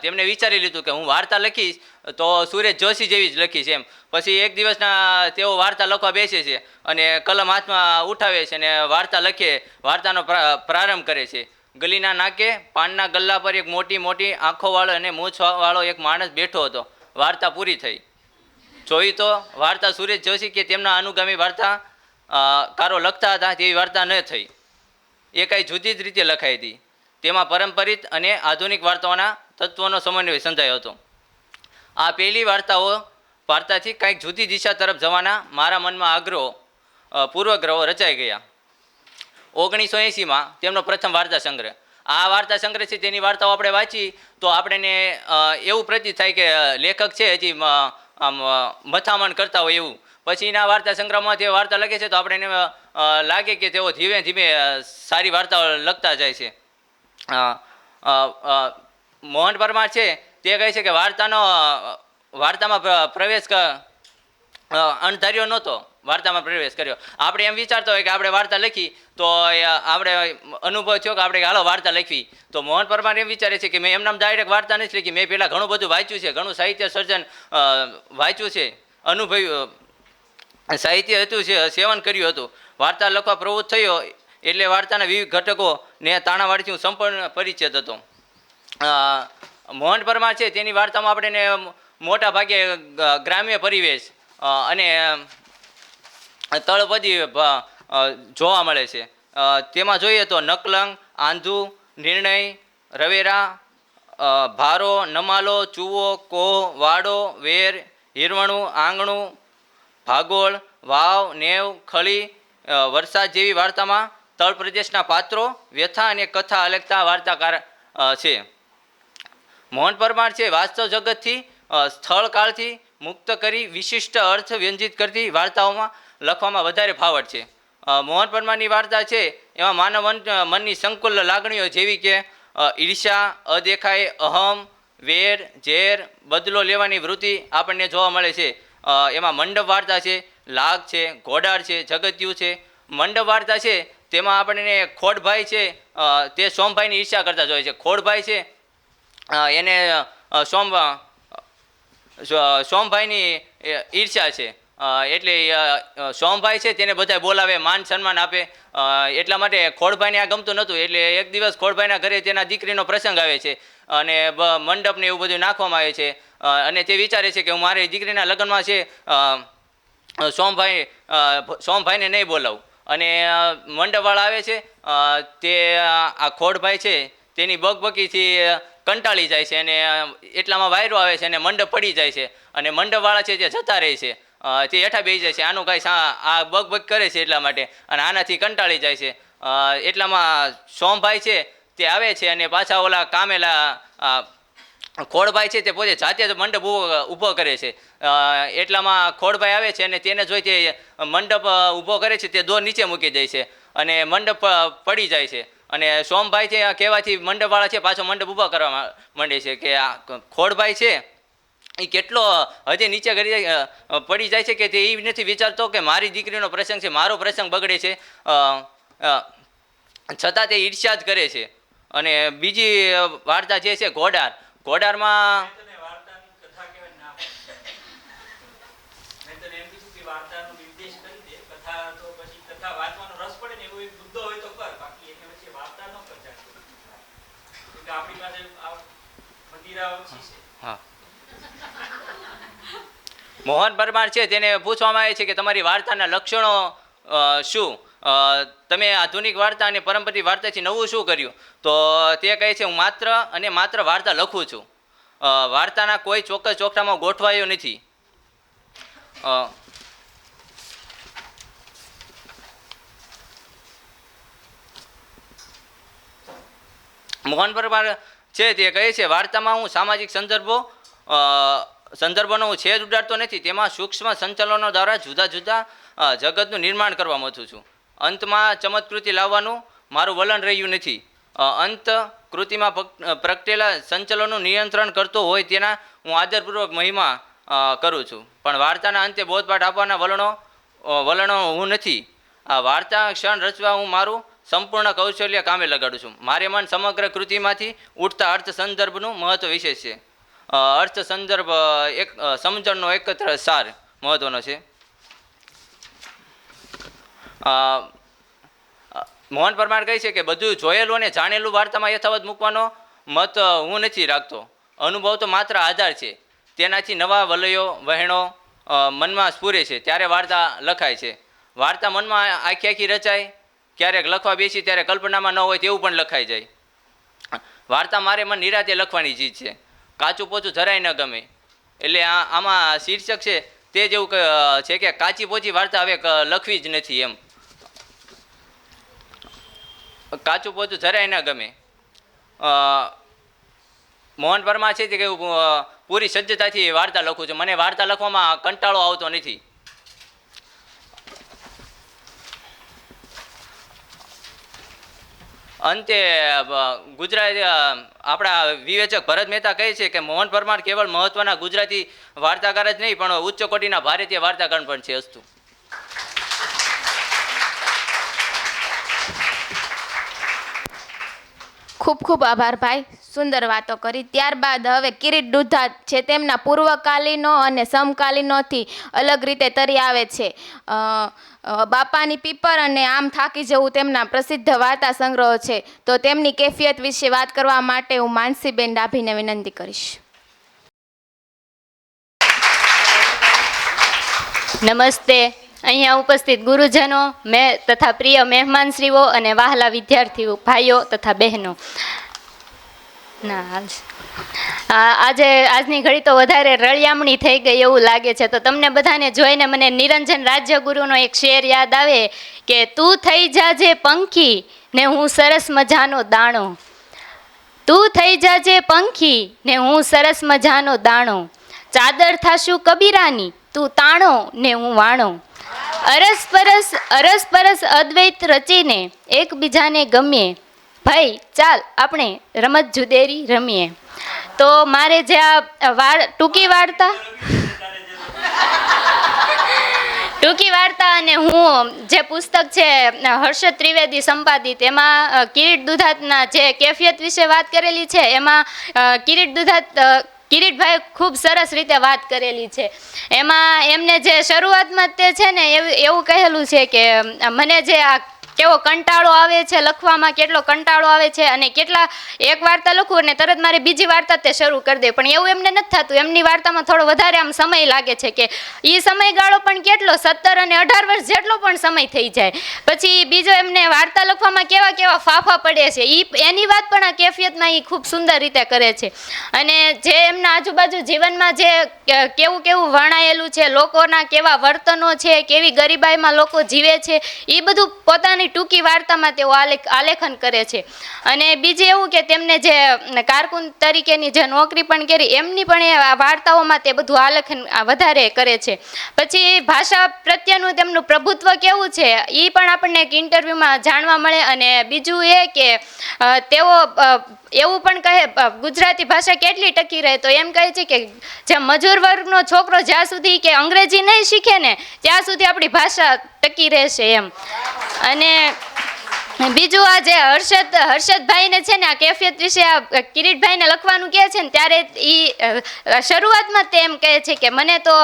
તેમને વિચારી લીધું કે હું વાર્તા લખીશ તો સુરેશ જોશી જેવી જ લખીશ એમ. પછી એક દિવસના તેઓ વાર્તા લખવા બેસે છે અને કલમ હાથમાં ઉઠાવે છે અને વાર્તાનો પ્રારંભ કરે છે. ગલીના નાકે પાનના ગલ્લા પર એક મોટી આંખોવાળો અને મૂછવાળો એક માણસ બેઠો હતો. વાર્તા પૂરી થઈ. જોઈ તો વાર્તા સુરેશ જોશી કે તેમના અનુગામી વાર્તા કારો લખતા હતા તેવી વાર્તા ન થઈ. એ કાંઈ જુદી જ રીતે લખાઈ હતી. તેમાં પરંપરિત અને આધુનિક વાર્તાઓના તત્વોનો સમન્વય સંધાયો હતો. આ પહેલી વાર્તાથી કંઈક જુદી દિશા તરફ જવાના મારા મનમાં પૂર્વગ્રહો રચાઈ ગયા. 1980માં તેમનો પ્રથમ વાર્તા સંગ્રહ. આ વાર્તા સંગ્રહ છે તેની વાર્તાઓ આપણે વાંચી તો આપણને એવું પ્રતીત થાય કે લેખક છે હજી આમ મથામણ કરતા હોય એવું. પછીના વાર્તા સંગ્રહમાં તે વાર્તા લખે છે તો આપણને લાગે કે તેઓ ધીમે ધીમે સારી વાર્તાઓ લખતા જાય છે. મોહન પરમાર છે તે કહે છે કે વાર્તામાં પ્રવેશ અણધાર્યો નહોતો, વાર્તામાં પ્રવેશ કર્યો. આપણે એમ વિચારતા હોય કે આપણે વાર્તા લખી તો આપણે અનુભવ થયો કે આપણે હાલો વાર્તા લખવી. તો મોહન પરમાર એમ વિચારે છે કે મેં એમનામ ડાયરેક્ટ વાર્તા નથી લખી, મેં પહેલાં ઘણું બધું વાંચ્યું છે, ઘણું સાહિત્ય સર્જન વાંચ્યું છે, અનુભવ્યું સાહિત્ય હતું છે, સેવન કર્યું હતું. વાર્તા લખવા પ્રવૃત્ત થયો એટલે વાર્તાના વિવિધ ઘટકોને તાણાવાળીથી હું સંપૂર્ણ પરિચિત હતો. મોહન પરમાર છે તેની વાર્તામાં આપણને મોટા ભાગે ગ્રામ્ય પરિવેશ અને તળપદી જોવા મળે છે. તેમાં જોઈએ તો નકલંગ, આંધુ, નિર્ણય, રવેરા, ભારો, નમાલો, ચૂવો, કોહ, વાડો, વેર, હિરવણું, આંગણું, ભાગોળ, વાવ, નેવ, ખળી, વરસાદ જેવી વાર્તામાં તળ પ્રદેશના પાત્રો, વ્યથા અને કથા અલગતા વાર્તાકાર છે. મોહન પરમાર છે વાસ્તવ જગતથી સ્થળ કાળથી મુક્ત કરી વિશિષ્ટ અર્થ વ્યંજિત કરતી વાર્તાઓમાં લખવામાં વધારે ફાવટ છે. મોહન પરમારની વાર્તા છે એમાં માનવ મનની સંકુલ લાગણીઓ જેવી કે ઈર્ષા, અદેખાય, અહમ, વેર, ઝેર, બદલો લેવાની વૃત્તિ આપણને જોવા મળે છે. એમાં મંડપ વાર્તા છે, લાગ છે, ઘોડાડ છે, જગત્યુ છે. મંડપ વાર્તા છે તેમાં આપણને ખોડભાઈ છે તે સોમભાઈની ઈર્ષા કરતા જોઈએ છે. ખોડભાઈ છે એને સોમભાઈની ઈર્ષ્યા છે. એટલે સોમભાઈ છે તેને બધા બોલાવે, માન સન્માન આપે. એટલા માટે ખોડભાઈને આ ગમતું નહોતું. એટલે એક દિવસ ખોડભાઈના ઘરે તેના દીકરીનો પ્રસંગ આવે છે અને મંડપને એવું બધું નાખવામાં આવે છે. અને તે વિચારે છે કે હું મારી દીકરીના લગ્નમાં છે સોમભાઈને નહીં બોલાવું. અને મંડપવાળા આવે છે તે આ ખોડભાઈ છે તેની બકબકીથી કંટાળી જાય છે અને એટલામાં વાયરો આવે છે અને મંડપ પડી જાય છે અને મંડપવાળા છે તે જતા રહે છે. તે હેઠા બેસી જાય છે. આનું કાંઈ આ બકબક કરે છે એટલા માટે અને આનાથી કંટાળી જાય છે. એટલામાં સોમભાઈ છે તે આવે છે અને પાછા ઓલા કામેલા ખોડભાઈ છે તે પોતે જાતે જ મંડપ ઊભો કરે છે. એટલામાં ખોડભાઈ આવે છે અને તેને જોઈ તે મંડપ ઊભો કરે છે તે દોર નીચે મૂકી દે છે અને મંડપ પડી જાય છે. અને સોમભાઈ છે કહેવાથી મંડપવાળા છે પાછો મંડપ ઊભો કરવા માંડે છે કે આ ખોડભાઈ છે એ કેટલો હજી નીચે પડી જાય છે કે તે એ નથી વિચારતો કે મારી દીકરીનો પ્રસંગ છે, મારો પ્રસંગ બગડે છે, છતાં તે ઈર્ષ્યા જ કરે છે. અને બીજી વાર્તા જે છે ઘોડારમાં હા, મોહન પરમાર છે તેને પૂછવામાં આવે છે કે તમારી વાર્તાના લક્ષણો શું, તમે આધુનિક વાર્તા અને પારંપરિક વાર્તાથી નવું શું કર્યું? તો તે કહે છે હું માત્ર અને માત્ર વાર્તા લખું છું, વાર્તાના કોઈ ચોક્કસ ચોકઠામાં ગોઠવાયો નથી. મોહન પરમાર છે તે કહે છે વાર્તામાં હું સામાજિક સંદર્ભોનો હું છેદ ઉડાડતો નથી, તેમાં સૂક્ષ્મ સંચલનો દ્વારા જુદા જુદા જગતનું નિર્માણ કરવા માંગુ છું. અંતમાં ચમત્કૃતિ લાવવાનું મારું વલણ રહ્યું નથી. અંત કૃતિમાં પ્રગટેલા સંચલનનું નિયંત્રણ કરતો હોય તેના હું આદરપૂર્વક મહિમા કરું છું, પણ વાર્તાના અંતે બોધપાઠ આપવાના વલણો હું નથી. આ વાર્તા ક્ષણ રચવા હું મારું સંપૂર્ણ કૌશલ્ય કામે લગાડું છું. મારે મન સમગ્ર કૃતિમાંથી ઉઠતા અર્થ સંદર્ભનું મહત્વ વિશેષ છે. અર્થ સંદર્ભ એક સમજણનો એકત્ર સાર મહત્વનો છે. મોહન પરમાર કહે છે કે બધું જોયેલું અને જાણેલું વાર્તામાં યથાવત મૂકવાનો મત હું નથી રાખતો. અનુભવ તો માત્ર આધાર છે, તેનાથી નવા વલયો વહેણો મનમાં સ્ફુરે છે ત્યારે વાર્તા લખાય છે. વાર્તા મનમાં આખી રચાય, ક્યારેક લખવા બેસી ત્યારે કલ્પનામાં ન હોય તેવું પણ લખાઈ જાય. વાર્તા મારે મન નિરાતે લખવાની ચીજ છે, કાચું પોચું જરાય ન ગમે. એટલે આમાં શીર્ષક છે તે જેવું છે કે કાચી પોચી વાર્તા હવે લખવી જ નથી એમ, કાચું પોચું જરાય ન ગમે. મોહન પરમાર છે તે કે પૂરી સજ્જતાથી વાર્તા લખું છું, મને વાર્તા લખવામાં કંટાળો આવતો નથી. અંતે ગુજરાતી આપણા વિવેચક ભરત મહેતા કહે છે કે મોહન પરમાર કેવળ મહત્વના ગુજરાતી વાર્તાકાર જ નહીં પણ ઉચ્ચ કોટીના ભારતીય વાર્તાકાર પણ છે. અસ્તુ. ખૂબ ખૂબ આભાર ભાઈ, સુંદર વાતો કરી. ત્યારબાદ હવે કિરીટ દુધા છે તેમના પૂર્વકાલીનો અને સમકાલીનોથી અલગ રીતે તરી આવે છે. બાપાની પીપર અને આમ થાકી જવું તેમના પ્રસિદ્ધ વાર્તા સંગ્રહ છે. તો તેમની કેફિયત વિશે વાત કરવા માટે હું માનસીબેન ડાભીને વિનંતી કરીશ. નમસ્તે. અહીંયા ઉપસ્થિત ગુરુજનો, મેં તથા પ્રિય મહેમાનશ્રીઓ અને વહાલા વિદ્યાર્થીઓ ભાઈઓ તથા બહેનો, આજની ઘડી તો વધારે રળિયામણી થઈ ગઈ એવું લાગે છે. તો તમને બધાને જોઈને મને નિરંજન રાજ્યગુરુનો એક શેર યાદ આવે કે તું થઈ જાજે પંખી ને હું સરસ મજાનો દાણો, તું થઈ જાજે પંખી ને હું સરસ મજાનો દાણો, ચાદર થાશું કબીરાની તું તાણો ને હું વાણો, અરસપરસ અદ્વૈત રચીને એકબીજાને ગમીએ, ભાઈ ચાલ આપણે રમત જુદેરી રમીએ. તો મારે જે આ ટૂંકી વાર્તા અને હું જે પુસ્તક છે હર્ષદ ત્રિવેદી સંપાદિત, એમાં કિરીટ દુધાતના જે કેફિયત વિશે વાત કરેલી છે, એમાં કિરીટ દુધાત કિરીટભાઈ ખૂબ સરસ રીતે વાત કરેલી છે. એમાં એમને જે શરૂઆતમાં તે છે ને એવું કહેલું છે કે મને જે આ કેવો કંટાળો આવે છે લખવામાં, કેટલો કંટાળો આવે છે અને કેટલા એક વાર્તા લખું અને તરત મારે બીજી વાર્તા તે શરૂ કરી દે, પણ એવું એમને નથી થતું. એમની વાર્તામાં થોડો વધારે આમ સમય લાગે છે કે એ સમયગાળો પણ કેટલો 17 અને 18 વર્ષ જેટલો પણ સમય થઈ જાય. પછી બીજો એમને વાર્તા લખવામાં કેવા કેવા ફાફા પડે છે એની વાત પણ આ કેફિયતમાં એ ખૂબ સુંદર રીતે કરે છે. અને જે એમના આજુબાજુ જીવનમાં જે કેવું કેવું વર્ણાયેલું છે, લોકોના કેવા વર્તનો છે, કેવી ગરીબાઈમાં લોકો જીવે છે, એ બધું પોતાની ટૂંકી વાર્તામાં તેઓ આલેખન કરે છે. અને બીજું એવું કે તેમને જે કારકુન તરીકેની જે નોકરી પણ કરી એમની પણ એ વાર્તાઓમાં તે બધું આલેખન વધારે કરે છે. પછી ભાષા પ્રત્યેનું તેમનું પ્રભુત્વ કેવું છે એ પણ આપણને એક ઇન્ટરવ્યૂમાં જાણવા મળે. અને બીજું એ કે તેઓ એવું પણ કહે ગુજરાતી ભાષા કેટલી ટકી રહે, તો એમ કહે છે કે જે મજૂર વર્ગનો છોકરો જ્યાં સુધી કે અંગ્રેજી નહીં શીખે ને ત્યાં સુધી આપણી ભાષા ટકી રહેશે એમ. અને બીજું આ જે હર્ષદભાઈને છે ને આ કેફિયત વિશે આ કિરીટભાઈને લખવાનું કહે છે ને ત્યારે એ શરૂઆતમાં તે એમ કહે છે કે મને તો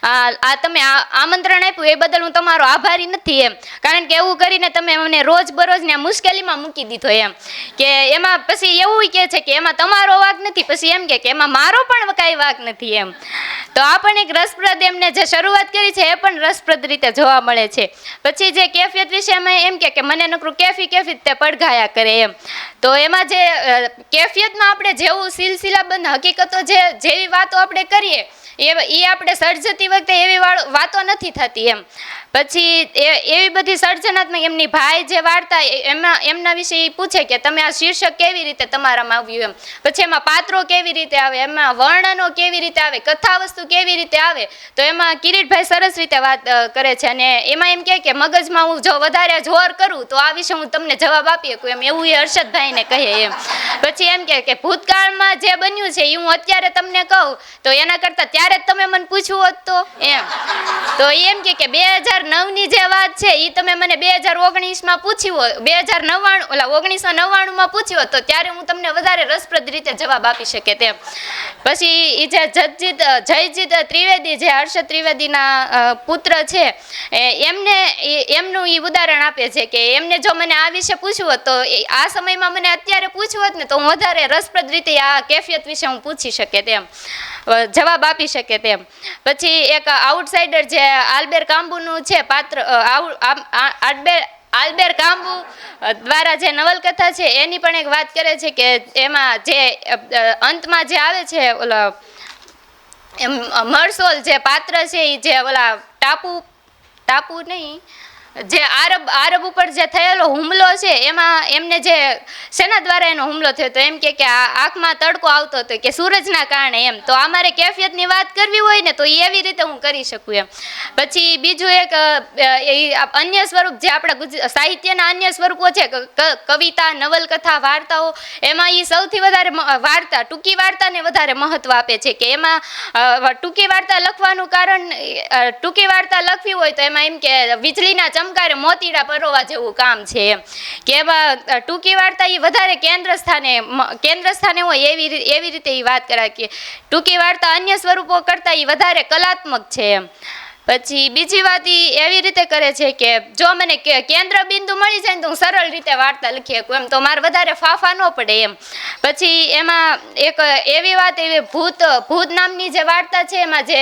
આ તમે આમંત્રણ આપ્યું એ બદલ હું તમારો આભારી નથી એમ, કારણ કે એવું કરીને તમે મને રોજબરોજને મુશ્કેલીમાં મૂકી દીધો એમ. કે એમાં પછી એવું કહે છે કે એમાં તમારો વાંક નથી, પછી એમ કે એમાં મારો પણ કાંઈ વાંક નથી એમ. તો આ પણ એક રસપ્રદ એમને જે શરૂઆત કરી છે એ પણ રસપ્રદ રીતે જોવા મળે છે. પછી જે કેફિયત વિશે એમ કે મને નકરું કેફી તે પડઘાયા કરે એમ. તો એમાં જે કેફિયતમાં આપણે જેવું સિલસિલાબંધ હકીકતો જેવી વાતો આપણે કરીએ એ આપણે સર્જતી વખતે એવી વાતો નથી થતી એમ. પછી એવી બધી સર્જનાત્મક એમની ભાઈ જે વાર્તા એમના વિશે એ પૂછે કે તમે આ શીર્ષક કેવી રીતે તમારામાં આવ્યું એમ. પછી એમાં પાત્રો કેવી રીતે આવે, એમાં વર્ણનો કેવી રીતે આવે, કથા વસ્તુ કેવી રીતે આવે, તો એમાં કિરીટભાઈ સરસ રીતે વાત કરે છે. અને એમાં એમ કે મગજમાં હું જો વધારે જોર કરું તો આ વિશે હું તમને જવાબ આપી શકું એમ, એવું એ હર્ષદભાઈને કહે એમ. પછી એમ કે ભૂતકાળમાં જે બન્યું છે એ હું અત્યારે તમને કહું તો એના કરતાં ત્યારે જ તમે મને પૂછવું હોત તો એમ. તો એમ કે 2009ની જે વાત છે એ તમે મને 2019માં પૂછી હોત, 1999માં પૂછી હોત તો ત્યારે હું તમને વધારે રસપ્રદ રીતે જવાબ આપી શકે તેમ. પછી એ જે જયજીત ત્રિવેદી જે હર્ષદ ત્રિવેદીના પુત્ર છે એમનું એ ઉદાહરણ આપે છે કે એમને જો મને આ વિશે પૂછવું હોત તો આ સમયમાં મને અત્યારે પૂછવું હોત ને તો હું વધારે રસપ્રદ રીતે આ કેફિયત વિશે હું પૂછી શકે તેમ, જવાબ આપી શકે તેમ. પછી એક આઉટસાઇડર જે આલ્બેર કામ્બુનું છે પાત્ર, આલ્બેર કામ્બુ દ્વારા જે નવલકથા છે એની પણ એક વાત કરે છે કે એમાં જે અંતમાં જે આવે છે ઓલા મરસોલ જે પાત્ર છે એ જે ઓલા ટાપુ નહીં જે આરબ ઉપર જે થયેલો હુમલો છે એમાં એમને જે સેના દ્વારા એનો હુમલો થયો તો એમ કે આંખમાં તડકો આવતો હતો કે સૂરજના કારણે એમ. તો અમારે કેફિયતની વાત કરવી હોય ને તો એવી રીતે હું કરી શકું એમ. પછી બીજું એક અન્ય સ્વરૂપ જે આપણા સાહિત્યના અન્ય સ્વરૂપો છે કવિતા, નવલકથા, વાર્તાઓ, એમાં એ સૌથી વધારે ટૂંકી વાર્તાને વધારે મહત્વ આપે છે કે એમાં ટૂંકી વાર્તા લખવાનું કારણ, ટૂંકી વાર્તા લખવી હોય તો એમાં એમ કે વીજળીના ચમકારે મોતીડા પરોવા જેવું કામ છે એમ. કે એમાં ટૂંકી વાર્તા એ વધારે કેન્દ્ર સ્થાને હોય એવી રીતે એ વાત કરાય કે ટૂંકી વાર્તા અન્ય સ્વરૂપો કરતાં એ વધારે કલાત્મક છે એમ. પછી બીજી વાત એવી રીતે કરે છે કે જો મને કેન્દ્ર બિંદુ મળી જાય ને તો હું સરળ રીતે વાર્તા લખી શકું એમ, તો મારે વધારે ફાફા ન પડે એમ. પછી એમાં એક એવી વાત એવી ભૂત નામની જે વાર્તા છે એમાં જે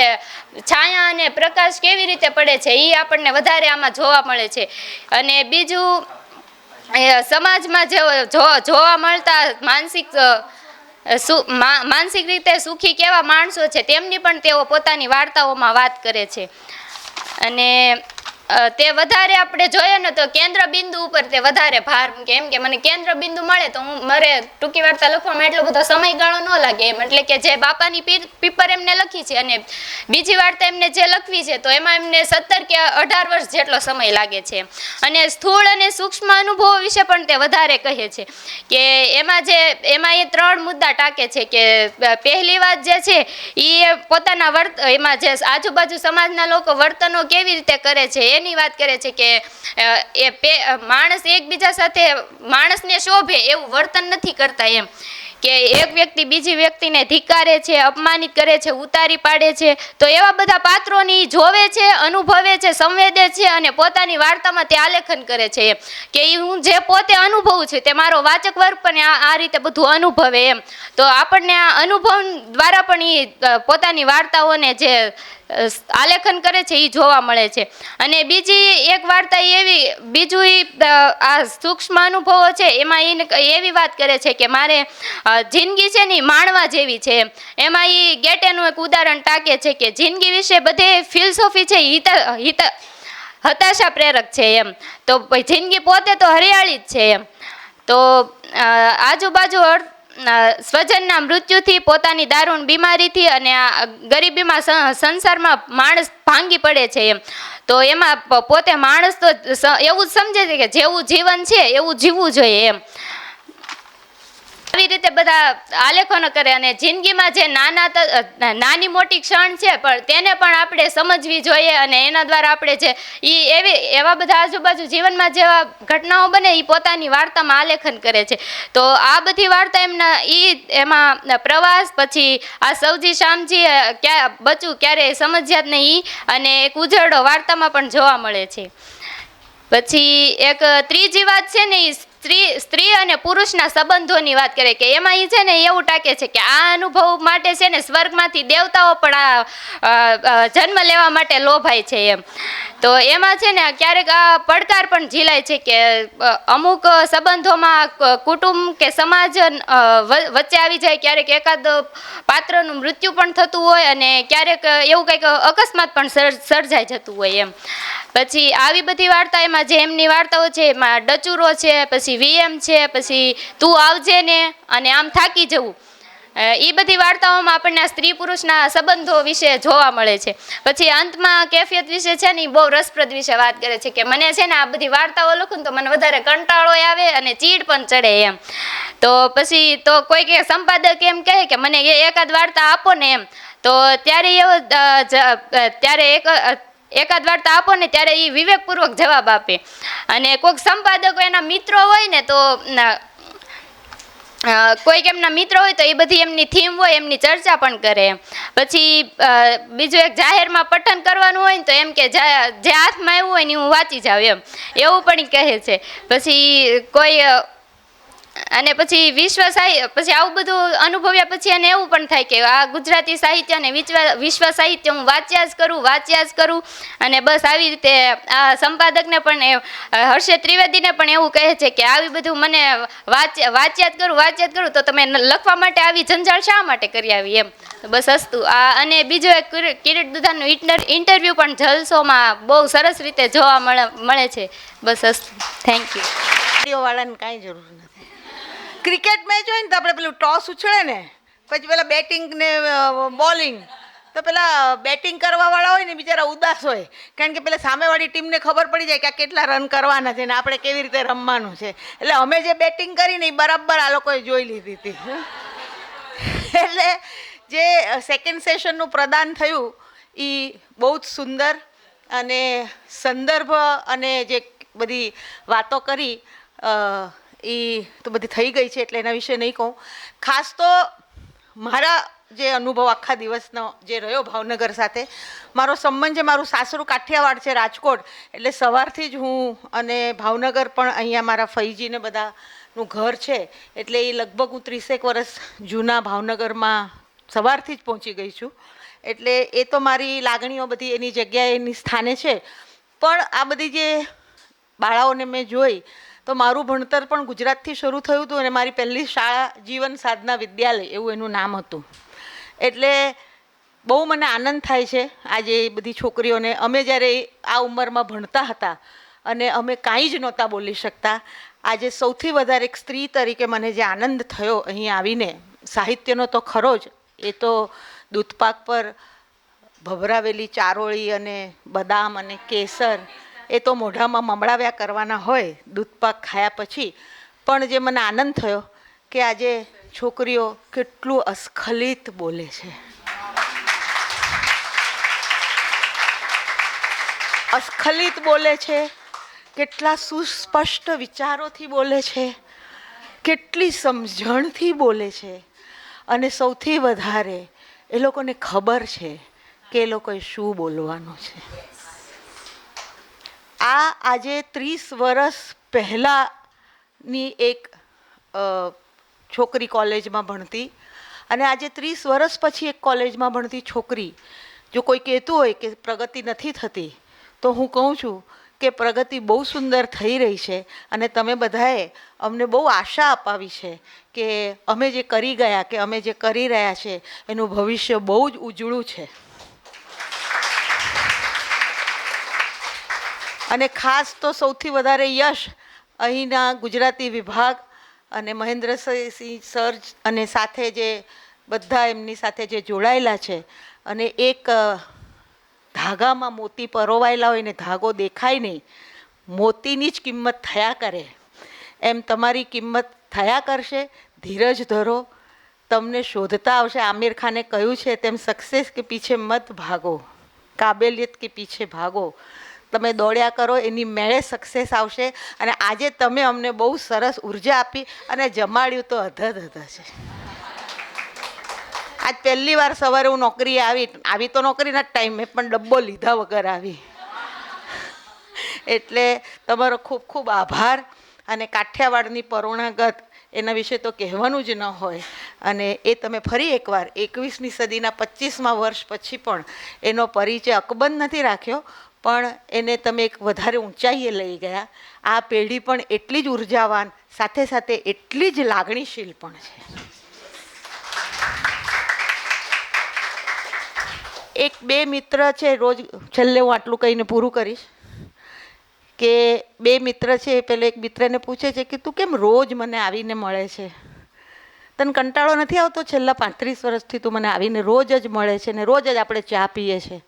છાયા અને પ્રકાશ કેવી રીતે પડે છે એ આપણને વધારે આમાં જોવા મળે છે. અને બીજું સમાજમાં જે જોવા મળતા માનસિક રીતે સુખી કેવા માણસો છે તેમની પણ તેઓ પોતાની વાર્તાઓમાં વાત કરે છે. અને તે વધારે આપણે જોઈએ ને તો કેન્દ્ર બિંદુ ઉપર તે વધારે ભાર મૂકે એમ કે મને કેન્દ્ર બિંદુ મળે તો મારે ટૂંકી વાર્તા લખવામાં એટલો બધો સમયગાળો ન લાગે એમ. એટલે કે જે બાપાની પીપર એમને લખી છે અને બીજી વાર્તા એમને જે લખવી છે તો એમાં એમને 17 કે 18 વર્ષ જેટલો સમય લાગે છે. અને સ્થૂળ અને સૂક્ષ્મ અનુભવો વિશે પણ તે વધારે કહે છે કે એમાં એ 3 મુદ્દા ટાંકે છે કે પહેલી વાત જે છે એ પોતાના એમાં જે આજુબાજુ સમાજના લોકો વર્તનો કેવી રીતે કરે છે એની વાત કરે છે કે માણસ એકબીજા સાથે માણસને શોભે એવું વર્તન નથી કરતા એમ. કે એક વ્યક્તિ બીજી વ્યક્તિને ધિક્કારે છે, અપમાનિત કરે છે, ઉતારી પાડે છે. તો એવા બધા પાત્રોની જોવે છે, અનુભવે છે, સંવેદે છે અને પોતાની વાર્તામાં તે આલેખન કરે છે એમ કે હું જે પોતે અનુભવું છું તે મારો વાચક વર્ગ પણ આ રીતે બધું અનુભવે એમ. તો આપણને આ અનુભવ દ્વારા પણ એ પોતાની વાર્તાઓને જે આલેખન કરે છે એ જોવા મળે છે. અને બીજી એક વાર્તા બીજું આ સૂક્ષ્મ અનુભવો છે એમાં એવી વાત કરે છે કે મારે જિંદગી છે ને માણવા જેવી છે એમાં એ ગેટેનું એક ઉદાહરણ ટાંકે છે કે જિંદગી વિશે બધે ફિલસોફી છે હતાશા પ્રેરક છે એમ. તો જિંદગી પોતે તો હરિયાળી જ છે એમ. તો આજુબાજુ સ્વજનના મૃત્યુથી, પોતાની દારૂણ બીમારીથી અને આ ગરીબીમાં સંસારમાં માણસ ભાંગી પડે છે એમ. તો એમાં પોતે માણસ તો એવું જ સમજે છે કે જેવું જીવન છે એવું જીવવું જોઈએ એમ. આવી રીતે બધા આલેખનો કરે અને જિંદગીમાં જે નાની મોટી ક્ષણ છે પણ તેને પણ આપણે સમજવી જોઈએ અને એના દ્વારા આપણે જે એવા બધા આજુબાજુ જીવનમાં જેવા ઘટનાઓ બને એ પોતાની વાર્તામાં આલેખન કરે છે. તો આ બધી વાર્તા એમાં પ્રવાસ, પછી આ સૌજી શામજી બચું ક્યારેય સમજ્યા જ નહીં અને એક ઉજરડો વાર્તામાં પણ જોવા મળે છે. પછી એક ત્રીજી વાત છે ને સ્ત્રી અને પુરુષના સંબંધોની વાત કરે કે એમાં એ છે ને એવું ટાંકે છે કે આ અનુભવ માટે છે ને સ્વર્ગમાંથી દેવતાઓ પણ આ જન્મ લેવા માટે લોભાય છે એમ. તો એમાં છે ને ક્યારેક આ પડકાર પણ ઝીલાય છે કે અમુક સંબંધોમાં કુટુંબ કે સમાજ વચ્ચે આવી જાય, ક્યારેક એકાદ પાત્રનું મૃત્યુ પણ થતું હોય અને ક્યારેક એવું કંઈક અકસ્માત પણ સર્જાઈ જતું હોય એમ. પછી આવી બધી વાર્તા એમાં જે એમની વાર્તાઓ છે એમાં ડચુરો છે, પછી VM છે, પછી તું આવજે ને અને આમ થાકી જવું, એ બધી વાર્તાઓમાં આપણને આ સ્ત્રી પુરુષના સંબંધો વિશે જોવા મળે છે. પછી અંતમાં કેફિયત વિશે છે ને એ બહુ રસપ્રદ વિશે વાત કરે છે કે મને છે ને આ બધી વાર્તાઓ લખું ને તો મને વધારે કંટાળો આવે અને ચીડ પણ ચડે એમ. તો પછી તો કોઈક સંપાદક એમ કહે કે મને એકાદ વાર્તા આપો ને એમ. તો ત્યારે એકાદ વાર્તા આપો ને ત્યારે એ વિવેકપૂર્વક જવાબ આપે અને કોઈક સંપાદકો એના મિત્રો હોય ને તો કોઈક એમના મિત્રો હોય તો એ બધી એમની થીમ હોય એમની ચર્ચા પણ કરે. પછી બીજું એક જાહેરમાં પઠન કરવાનું હોય ને તો એમ કે જે હાથમાં આવ્યું હોય ને હું વાંચી જાઉં એમ, એવું પણ કહે છે. પછી કોઈ અને પછી પછી આવું બધું અનુભવ્યા પછી એને એવું પણ થાય કે આ ગુજરાતી સાહિત્ય અને વિશ્વ સાહિત્ય હું વાંચ્યા જ કરું અને બસ આવી રીતે આ સંપાદકને પણ હર્ષદ ત્રિવેદીને પણ એવું કહે છે કે આવી બધું મને વાંચ્યા જ કરું તો તમે લખવા માટે આવી જંજાળ શા માટે કરી આવી એમ. બસ અસ્તુ અને બીજો એક કિરીટ દુધાનું ઇન્ટરવ્યૂ પણ જલસોમાં બહુ સરસ રીતે જોવા મળે છે. બસ અસ્તુ, થેન્ક યુ. વાળાને કાંઈ જરૂર નથી. ક્રિકેટ મેચ હોય ને તો આપણે પેલું ટોસ ઉછળે ને પછી પેલા બેટિંગ ને બોલિંગ, તો પેલા બેટિંગ કરવાવાળા હોય ને બિચારા ઉદાસ હોય કારણ કે પેલા સામેવાળી ટીમને ખબર પડી જાય કે આ કેટલા રન કરવાના છે ને આપણે કેવી રીતે રમવાનું છે. એટલે અમે જે બેટિંગ કરીને એ બરાબર આ લોકોએ જોઈ લીધી હતી. એટલે જે સેકન્ડ સેશનનું પ્રદાન થયું એ બહુ જ સુંદર અને સંદર્ભ અને જે બધી વાતો કરી એ તો બધી થઈ ગઈ છે એટલે એના વિશે નહીં કહું. ખાસ તો મારા જે અનુભવ આખા દિવસનો જે રહ્યો ભાવનગર સાથે, મારો સંબંધ છે, મારું સાસરું કાઠિયાવાડ છે, રાજકોટ, એટલે સવારથી જ હું અને ભાવનગર પણ અહીંયા મારા ફઈજીને બધાનું ઘર છે એટલે એ લગભગ હું 30 વર્ષ જૂના ભાવનગરમાં સવારથી જ પહોંચી ગઈ છું. એટલે એ તો મારી લાગણીઓ બધી એની જગ્યાએ એની સ્થાને છે. પણ આ બધી જે બાળાઓને મેં જોઈ તો મારું ભણતર પણ ગુજરાતથી શરૂ થયું હતું અને મારી પહેલી શાળા જીવન સાધના વિદ્યાલય એવું એનું નામ હતું. એટલે બહુ મને આનંદ થાય છે આજે એ બધી છોકરીઓને. અમે જ્યારે આ ઉંમરમાં ભણતા હતા અને અમે કાંઈ જ નહોતા બોલી શકતા, આજે સૌથી વધારે એક સ્ત્રી તરીકે મને જે આનંદ થયો અહીં આવીને, સાહિત્યનો તો ખરો જ, એ તો દૂધપાક પર ભભરાવેલી ચારોળી અને બદામ અને કેસર એ તો મોઢામાં મમડાવ્યા કરવાના હોય દૂધપાક ખાયા પછી. પણ જે મને આનંદ થયો કે આજે છોકરીઓ કેટલું અસ્ખલિત બોલે છે, અસ્ખલિત બોલે છે, કેટલા સુસ્પષ્ટ વિચારોથી બોલે છે, કેટલી સમજણથી બોલે છે અને સૌથી વધારે એ લોકોને ખબર છે કે એ લોકોએ શું બોલવાનું છે. આ આજે 30 વર્ષ પહેલાંની એક છોકરી કોલેજમાં ભણતી અને આજે 30 વર્ષ પછી એક કોલેજમાં ભણતી છોકરી જો કોઈ કહેતું હોય કે પ્રગતિ નથી થતી તો હું કહું છું કે પ્રગતિ બહુ સુંદર થઈ રહી છે અને તમે બધાએ અમને બહુ આશા અપાવી છે કે અમે જે કરી ગયા કે અમે જે કરી રહ્યા છે એનું ભવિષ્ય બહુ જ ઉજળું છે. અને ખાસ તો સૌથી વધારે યશ અહીંના ગુજરાતી વિભાગ અને મહેન્દ્રસિંહ સર અને સાથે જે બધા એમની સાથે જે જોડાયેલા છે અને એક ધાગામાં મોતી પરોવાયેલા હોય ને ધાગો દેખાય નહીં, મોતીની જ કિંમત થયા કરે એમ તમારી કિંમત થયા કરશે. ધીરજ ધરો, તમને શોધતા આવશે. આમિર ખાને કહ્યું છે તેમ સક્સેસ કે પીછે મત ભાગો, કાબેલિયત કે પીછે ભાગો. તમે દોડ્યા કરો, એની મેળે સક્સેસ આવશે. અને આજે તમે અમને બહુ સરસ ઉર્જા આપી અને જમાડ્યું તો અધધ છે. આજ પહેલી વાર સવારે હું નોકરીએ આવી તો નોકરીના જ ટાઈમે પણ ડબ્બો લીધા વગર આવી. એટલે તમારો ખૂબ ખૂબ આભાર. અને કાઠિયાવાડની પરોણાગત એના વિશે તો કહેવાનું જ ન હોય. અને એ તમે ફરી એકવાર 21મી સદીના 25મા વર્ષ પછી પણ એનો પરિચય અકબંધ નથી રાખ્યો, પણ એને તમે એક વધારે ઊંચાઈએ લઈ ગયા. આ પેઢી પણ એટલી જ ઉર્જાવાન, સાથે સાથે એટલી જ લાગણીશીલ પણ છે. એક બે મિત્ર છે, રોજ છેલ્લે હું આટલું કહીને પૂરું કરીશ કે બે મિત્ર છે. પેલો એક મિત્રને પૂછે છે કે તું કેમ રોજ મને આવીને મળે છે? તને કંટાળો નથી આવતો? છેલ્લા 35 વર્ષથી તું મને આવીને રોજ જ મળે છે ને રોજ જ આપણે ચા પીએ છીએ.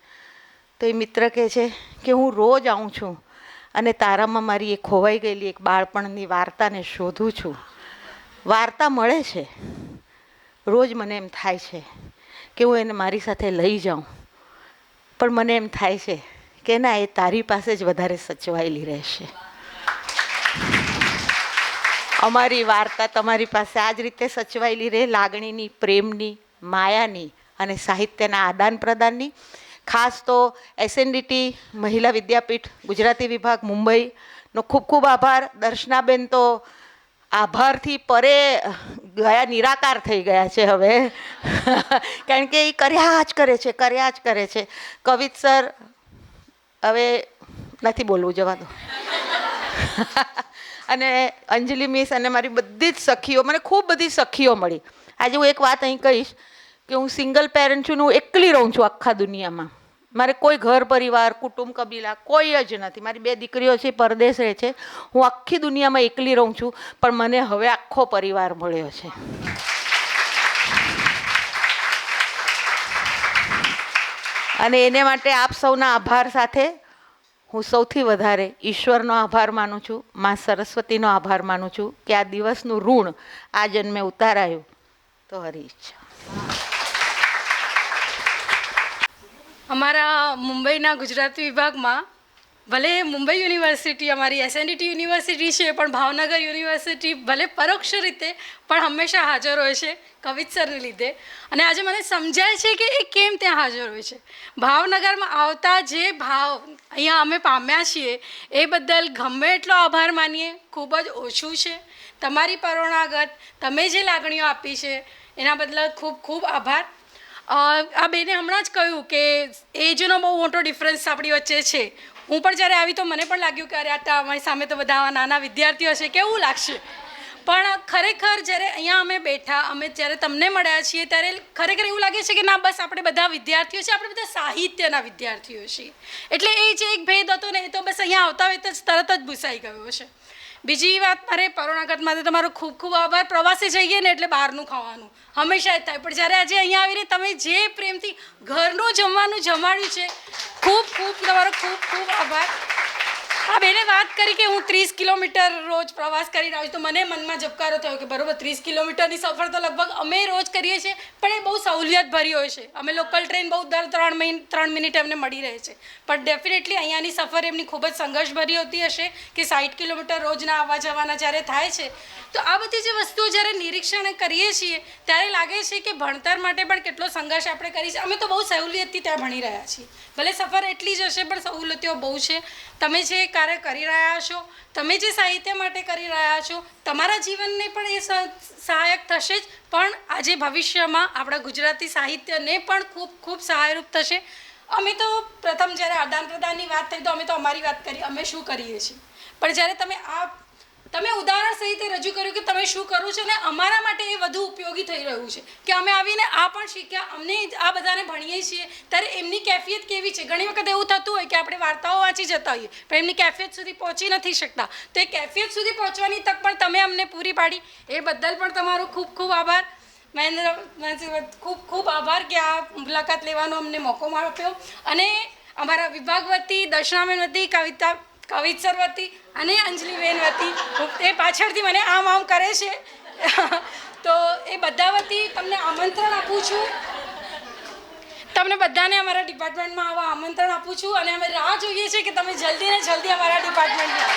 તો એ મિત્ર કહે છે કે હું રોજ આવું છું અને તારામાં મારી એક ખોવાઈ ગયેલી એક બાળપણની વાર્તાને શોધું છું. વાર્તા મળે છે, રોજ મને એમ થાય છે કે હું એને મારી સાથે લઈ જાઉં, પણ મને એમ થાય છે કે ના, એ તારી પાસે જ વધારે સચવાયેલી રહેશે. અમારી વાર્તા તમારી પાસે આ જ રીતે સચવાયેલી રહે, લાગણીની, પ્રેમની, માયાની અને સાહિત્યના આદાન પ્રદાનની. ખાસ તો SNDT મહિલા વિદ્યાપીઠ ગુજરાતી વિભાગ મુંબઈનો ખૂબ ખૂબ આભાર. દર્શનાબેન તો આભારથી પરે ગયા, નિરાકાર થઈ ગયા છે હવે. કારણ કે એ કર્યા જ કરે છે. કવિત સર, હવે નથી બોલવું, જવા દો. અને અંજલિ મિસ અને મારી બધી જ સખીઓ, મને ખૂબ બધી સખીઓ મળી. આજે હું એક વાત અહીં કહીશ કે હું સિંગલ પેરેન્ટ છું ને હું એકલી રહું છું આખા દુનિયામાં. મારે કોઈ ઘર પરિવાર, કુટુંબ, કબીલા કોઈ જ નથી. મારી 2 દીકરીઓ છે, પરદેશ રહે છે. હું આખી દુનિયામાં એકલી રહું છું, પણ મને હવે આખો પરિવાર મળ્યો છે. અને એને માટે આપ સૌના આભાર સાથે હું સૌથી વધારે ઈશ્વરનો આભાર માનું છું, મા સરસ્વતીનો આભાર માનું છું કે આ દિવસનું ઋણ આ જન્મે ઉતારાયું. તો હરી ઈચ્છા. અમારા મુંબઈના ગુજરાતી વિભાગમાં ભલે મુંબઈ યુનિવર્સિટી અમારી SNDT યુનિવર્સિટી છે, પણ ભાવનગર યુનિવર્સિટી ભલે પરોક્ષ રીતે પણ હંમેશા હાજર હોય છે કવિત સરને લીધે. અને આજે મને સમજાય છે કે એ કેમ ત્યાં હાજર હોય છે. ભાવનગરમાં આવતા જે ભાવ અહીંયા અમે પામ્યા છીએ એ બદલ ગમે એટલો આભાર માનીએ ખૂબ જ ઓછું છે. તમારી પરોણાગત તમે જે લાગણીઓ આપી છે એના બદલ ખૂબ ખૂબ આભાર. આ બેને હમણાં જ કહ્યું કે એજનો બહુ મોટો ડિફરન્સ આપણી વચ્ચે છે. હું પણ જ્યારે આવી તો મને પણ લાગ્યું કે અરે આ અમારી સામે તો બધા નાના વિદ્યાર્થીઓ છે, કેવું લાગશે. પણ ખરેખર જ્યારે અહીંયા અમે બેઠા, અમે જ્યારે તમને મળ્યા છીએ ત્યારે ખરેખર એવું લાગે છે કે ના, બસ આપણે બધા વિદ્યાર્થીઓ છીએ, આપણે બધા સાહિત્યના વિદ્યાર્થીઓ છીએ. એટલે એ જે એક ભેદ હતો ને એ તો બસ અહીંયા આવતા હોય તો તરત જ ભૂસાઈ ગયો છે. બીજી વાત, મારે પરોણાગત માટે તમારો ખૂબ ખૂબ આભાર. પ્રવાસે જઈએ ને એટલે બહારનું ખાવાનું હંમેશા જ થાય, પણ જ્યારે આજે અહીંયા આવીને તમે જે પ્રેમથી ઘરનું જમવાનું જમાડ્યું છે, ખૂબ ખૂબ તમારો ખૂબ ખૂબ આભાર. આ બેને વાત કરી કે હું 30 કિલોમીટર રોજ પ્રવાસ કરીને આવું છું, તો મને મનમાં ઝબકારો થયો કે બરોબર 30 કિલોમીટરની સફર તો લગભગ અમે રોજ કરીએ છીએ, પણ એ બહુ સહુલિયતભરી હોય છે. અમે લોકલ ટ્રેન બહુ દર 3 મિનિટ એમને મળી રહે છે, પણ ડેફિનેટલી અહીંયાની સફર એમની ખૂબ જ સંઘર્ષભરી હોતી હશે કે 60 કિલોમીટર રોજના આવવા જવાના જ્યારે થાય છે. તો આ બધી જે વસ્તુઓ જ્યારે નિરીક્ષણ કરીએ છીએ ત્યારે લાગે છે કે ભણતર માટે પણ કેટલો સંઘર્ષ આપણે કરી છે. અમે તો બહુ સહુલિયતથી ત્યાં ભણી રહ્યા છીએ, ભલે સફર એટલી જ હશે પણ સહુલિયતો બહુ છે. તમે જે કાર્ય કરી રહ્યા છો, તમે જે સાહિત્ય માટે કરી રહ્યા છો, તમારા જીવનને પણ એ સહાયક થશે જ, પણ આજે ભવિષ્યમાં આપણા ગુજરાતી સાહિત્યને પણ ખૂબ ખૂબ સહાયરૂપ થશે. અમે તો પ્રથમ જ્યારે આદાન પ્રદાનની વાત થઈ તો અમે તો અમારી વાત કરી, અમે શું કરીએ છીએ, પણ જ્યારે તમે ઉદાહરણ સહિત રજૂ કર્યું કે તમે શું કરો છો, ને અમારા માટે એ વધુ ઉપયોગી થઈ રહ્યું છે કે અમે આવીને આ પણ શીખ્યા. અમને આ બધાને ભણીએ છીએ ત્યારે એમની કેફિયત કેવી છે. ઘણી વખત એવું થતું હોય કે આપણે વાર્તાઓ વાંચી જતા હોઈએ પણ એમની કેફિયત સુધી પહોંચી નથી શકતા, તો એ કેફિયત સુધી પહોંચવાની તક પણ તમે અમને પૂરી પાડી, એ બદલ પણ તમારો ખૂબ ખૂબ આભાર. મહેન્દ્ર, ખૂબ ખૂબ આભાર કે આ મુલાકાત લેવાનો અમને મોકો આપ્યો. અને અમારા વિભાગ વતી, દર્શનાબેન વતી, કવિત સર વતી અને અંજલિબેન વતી, એ પાછળથી મને આમ કરે છે તો એ બધા વતી તમને આમંત્રણ આપું છું. તમને બધાને અમારા ડિપાર્ટમેન્ટમાં આવા આમંત્રણ આપું છું અને અમે રાહ જોઈએ છીએ કે તમે જલ્દી ને જલ્દી અમારા ડિપાર્ટમેન્ટમાં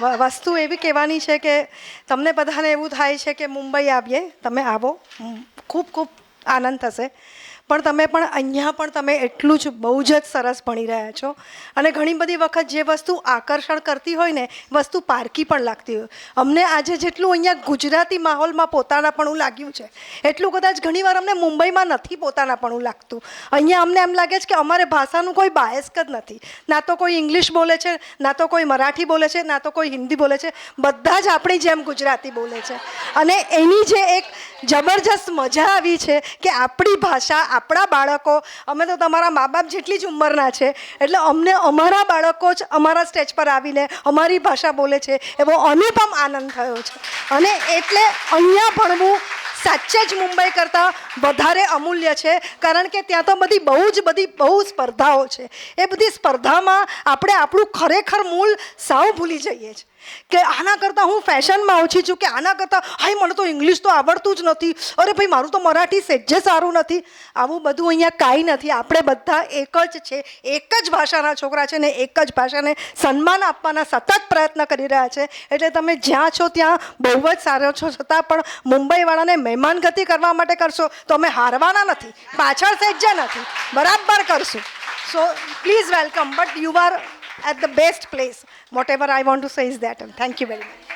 આવો. વસ્તુ એવી કહેવાની છે કે તમને બધાને એવું થાય છે કે મુંબઈ આવીએ, તમે આવો, ખૂબ ખૂબ આનંદ થશે. પણ તમે પણ અહીંયા પણ તમે એટલું જ બહુ જ સરસ ભણી રહ્યા છો. અને ઘણી બધી વખત જે વસ્તુ આકર્ષણ કરતી હોય ને વસ્તુ પારકી પણ લાગતી હોય. અમને આજે જેટલું અહીંયા ગુજરાતી માહોલમાં પોતાનાપણું લાગ્યું છે એટલું કદાચ ઘણીવાર અમને મુંબઈમાં નથી પોતાનાપણું લાગતું. અહીંયા અમને એમ લાગે છે કે અમારે ભાષાનું કોઈ બાયસ જ નથી. ના તો કોઈ ઇંગ્લિશ બોલે છે, ના તો કોઈ મરાઠી બોલે છે, ના તો કોઈ હિન્દી બોલે છે, બધા જ આપણી જેમ ગુજરાતી બોલે છે. અને એની જે એક જબરજસ્ત મજા આવી છે કે આપણી ભાષા, આપણા બાળકો, અમે તો તમારા મા બાપ જેટલી જ ઉંમરના છે, એટલે અમને અમારા બાળકો જ અમારા સ્ટેજ પર આવીને અમારી ભાષા બોલે છે એવો અનુપમ આનંદ થયો છે. અને એટલે અહીંયા ભણવું સાચે જ મુંબઈ કરતાં વધારે અમૂલ્ય છે, કારણ કે ત્યાં તો બહુ સ્પર્ધાઓ છે. એ બધી સ્પર્ધામાં આપણે આપણું ખરેખર મૂળ સાવ ભૂલી જઈએ છીએ કે આના કરતાં હું ફેશનમાં ઓછી છું, કે આના કરતાં હાય મને તો ઇંગ્લિશ તો આવડતું જ નથી, અરે ભાઈ મારું તો મરાઠી સહેજે સારું નથી. આવું બધું અહીંયા કાંઈ નથી. આપણે બધા એક જ છે, એક જ ભાષાના છોકરા છે ને એક જ ભાષાને સન્માન આપવાના સતત પ્રયત્ન કરી રહ્યા છે. એટલે તમે જ્યાં છો ત્યાં બહુ જ સારો છો, છતાં પણ મુંબઈવાળાને મહેમાનગતિ કરવા માટે કરશો તો અમે હારવાના નથી, પાછળ સહેજે નથી, બરાબર કરશું. So please welcome, but you are at the best place. Whatever I want to say is that. And thank you very much.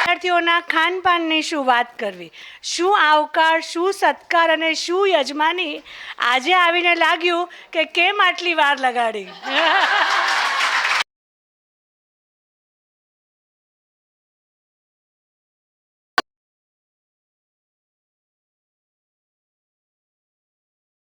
વિદ્યાર્થીઓના ખાનપાનની શું વાત કરવી, શું આવકાર, શું સત્કાર અને શું યજમાની. આજે આવીને લાગ્યું કે કેમ આટલી વાર લગાડી.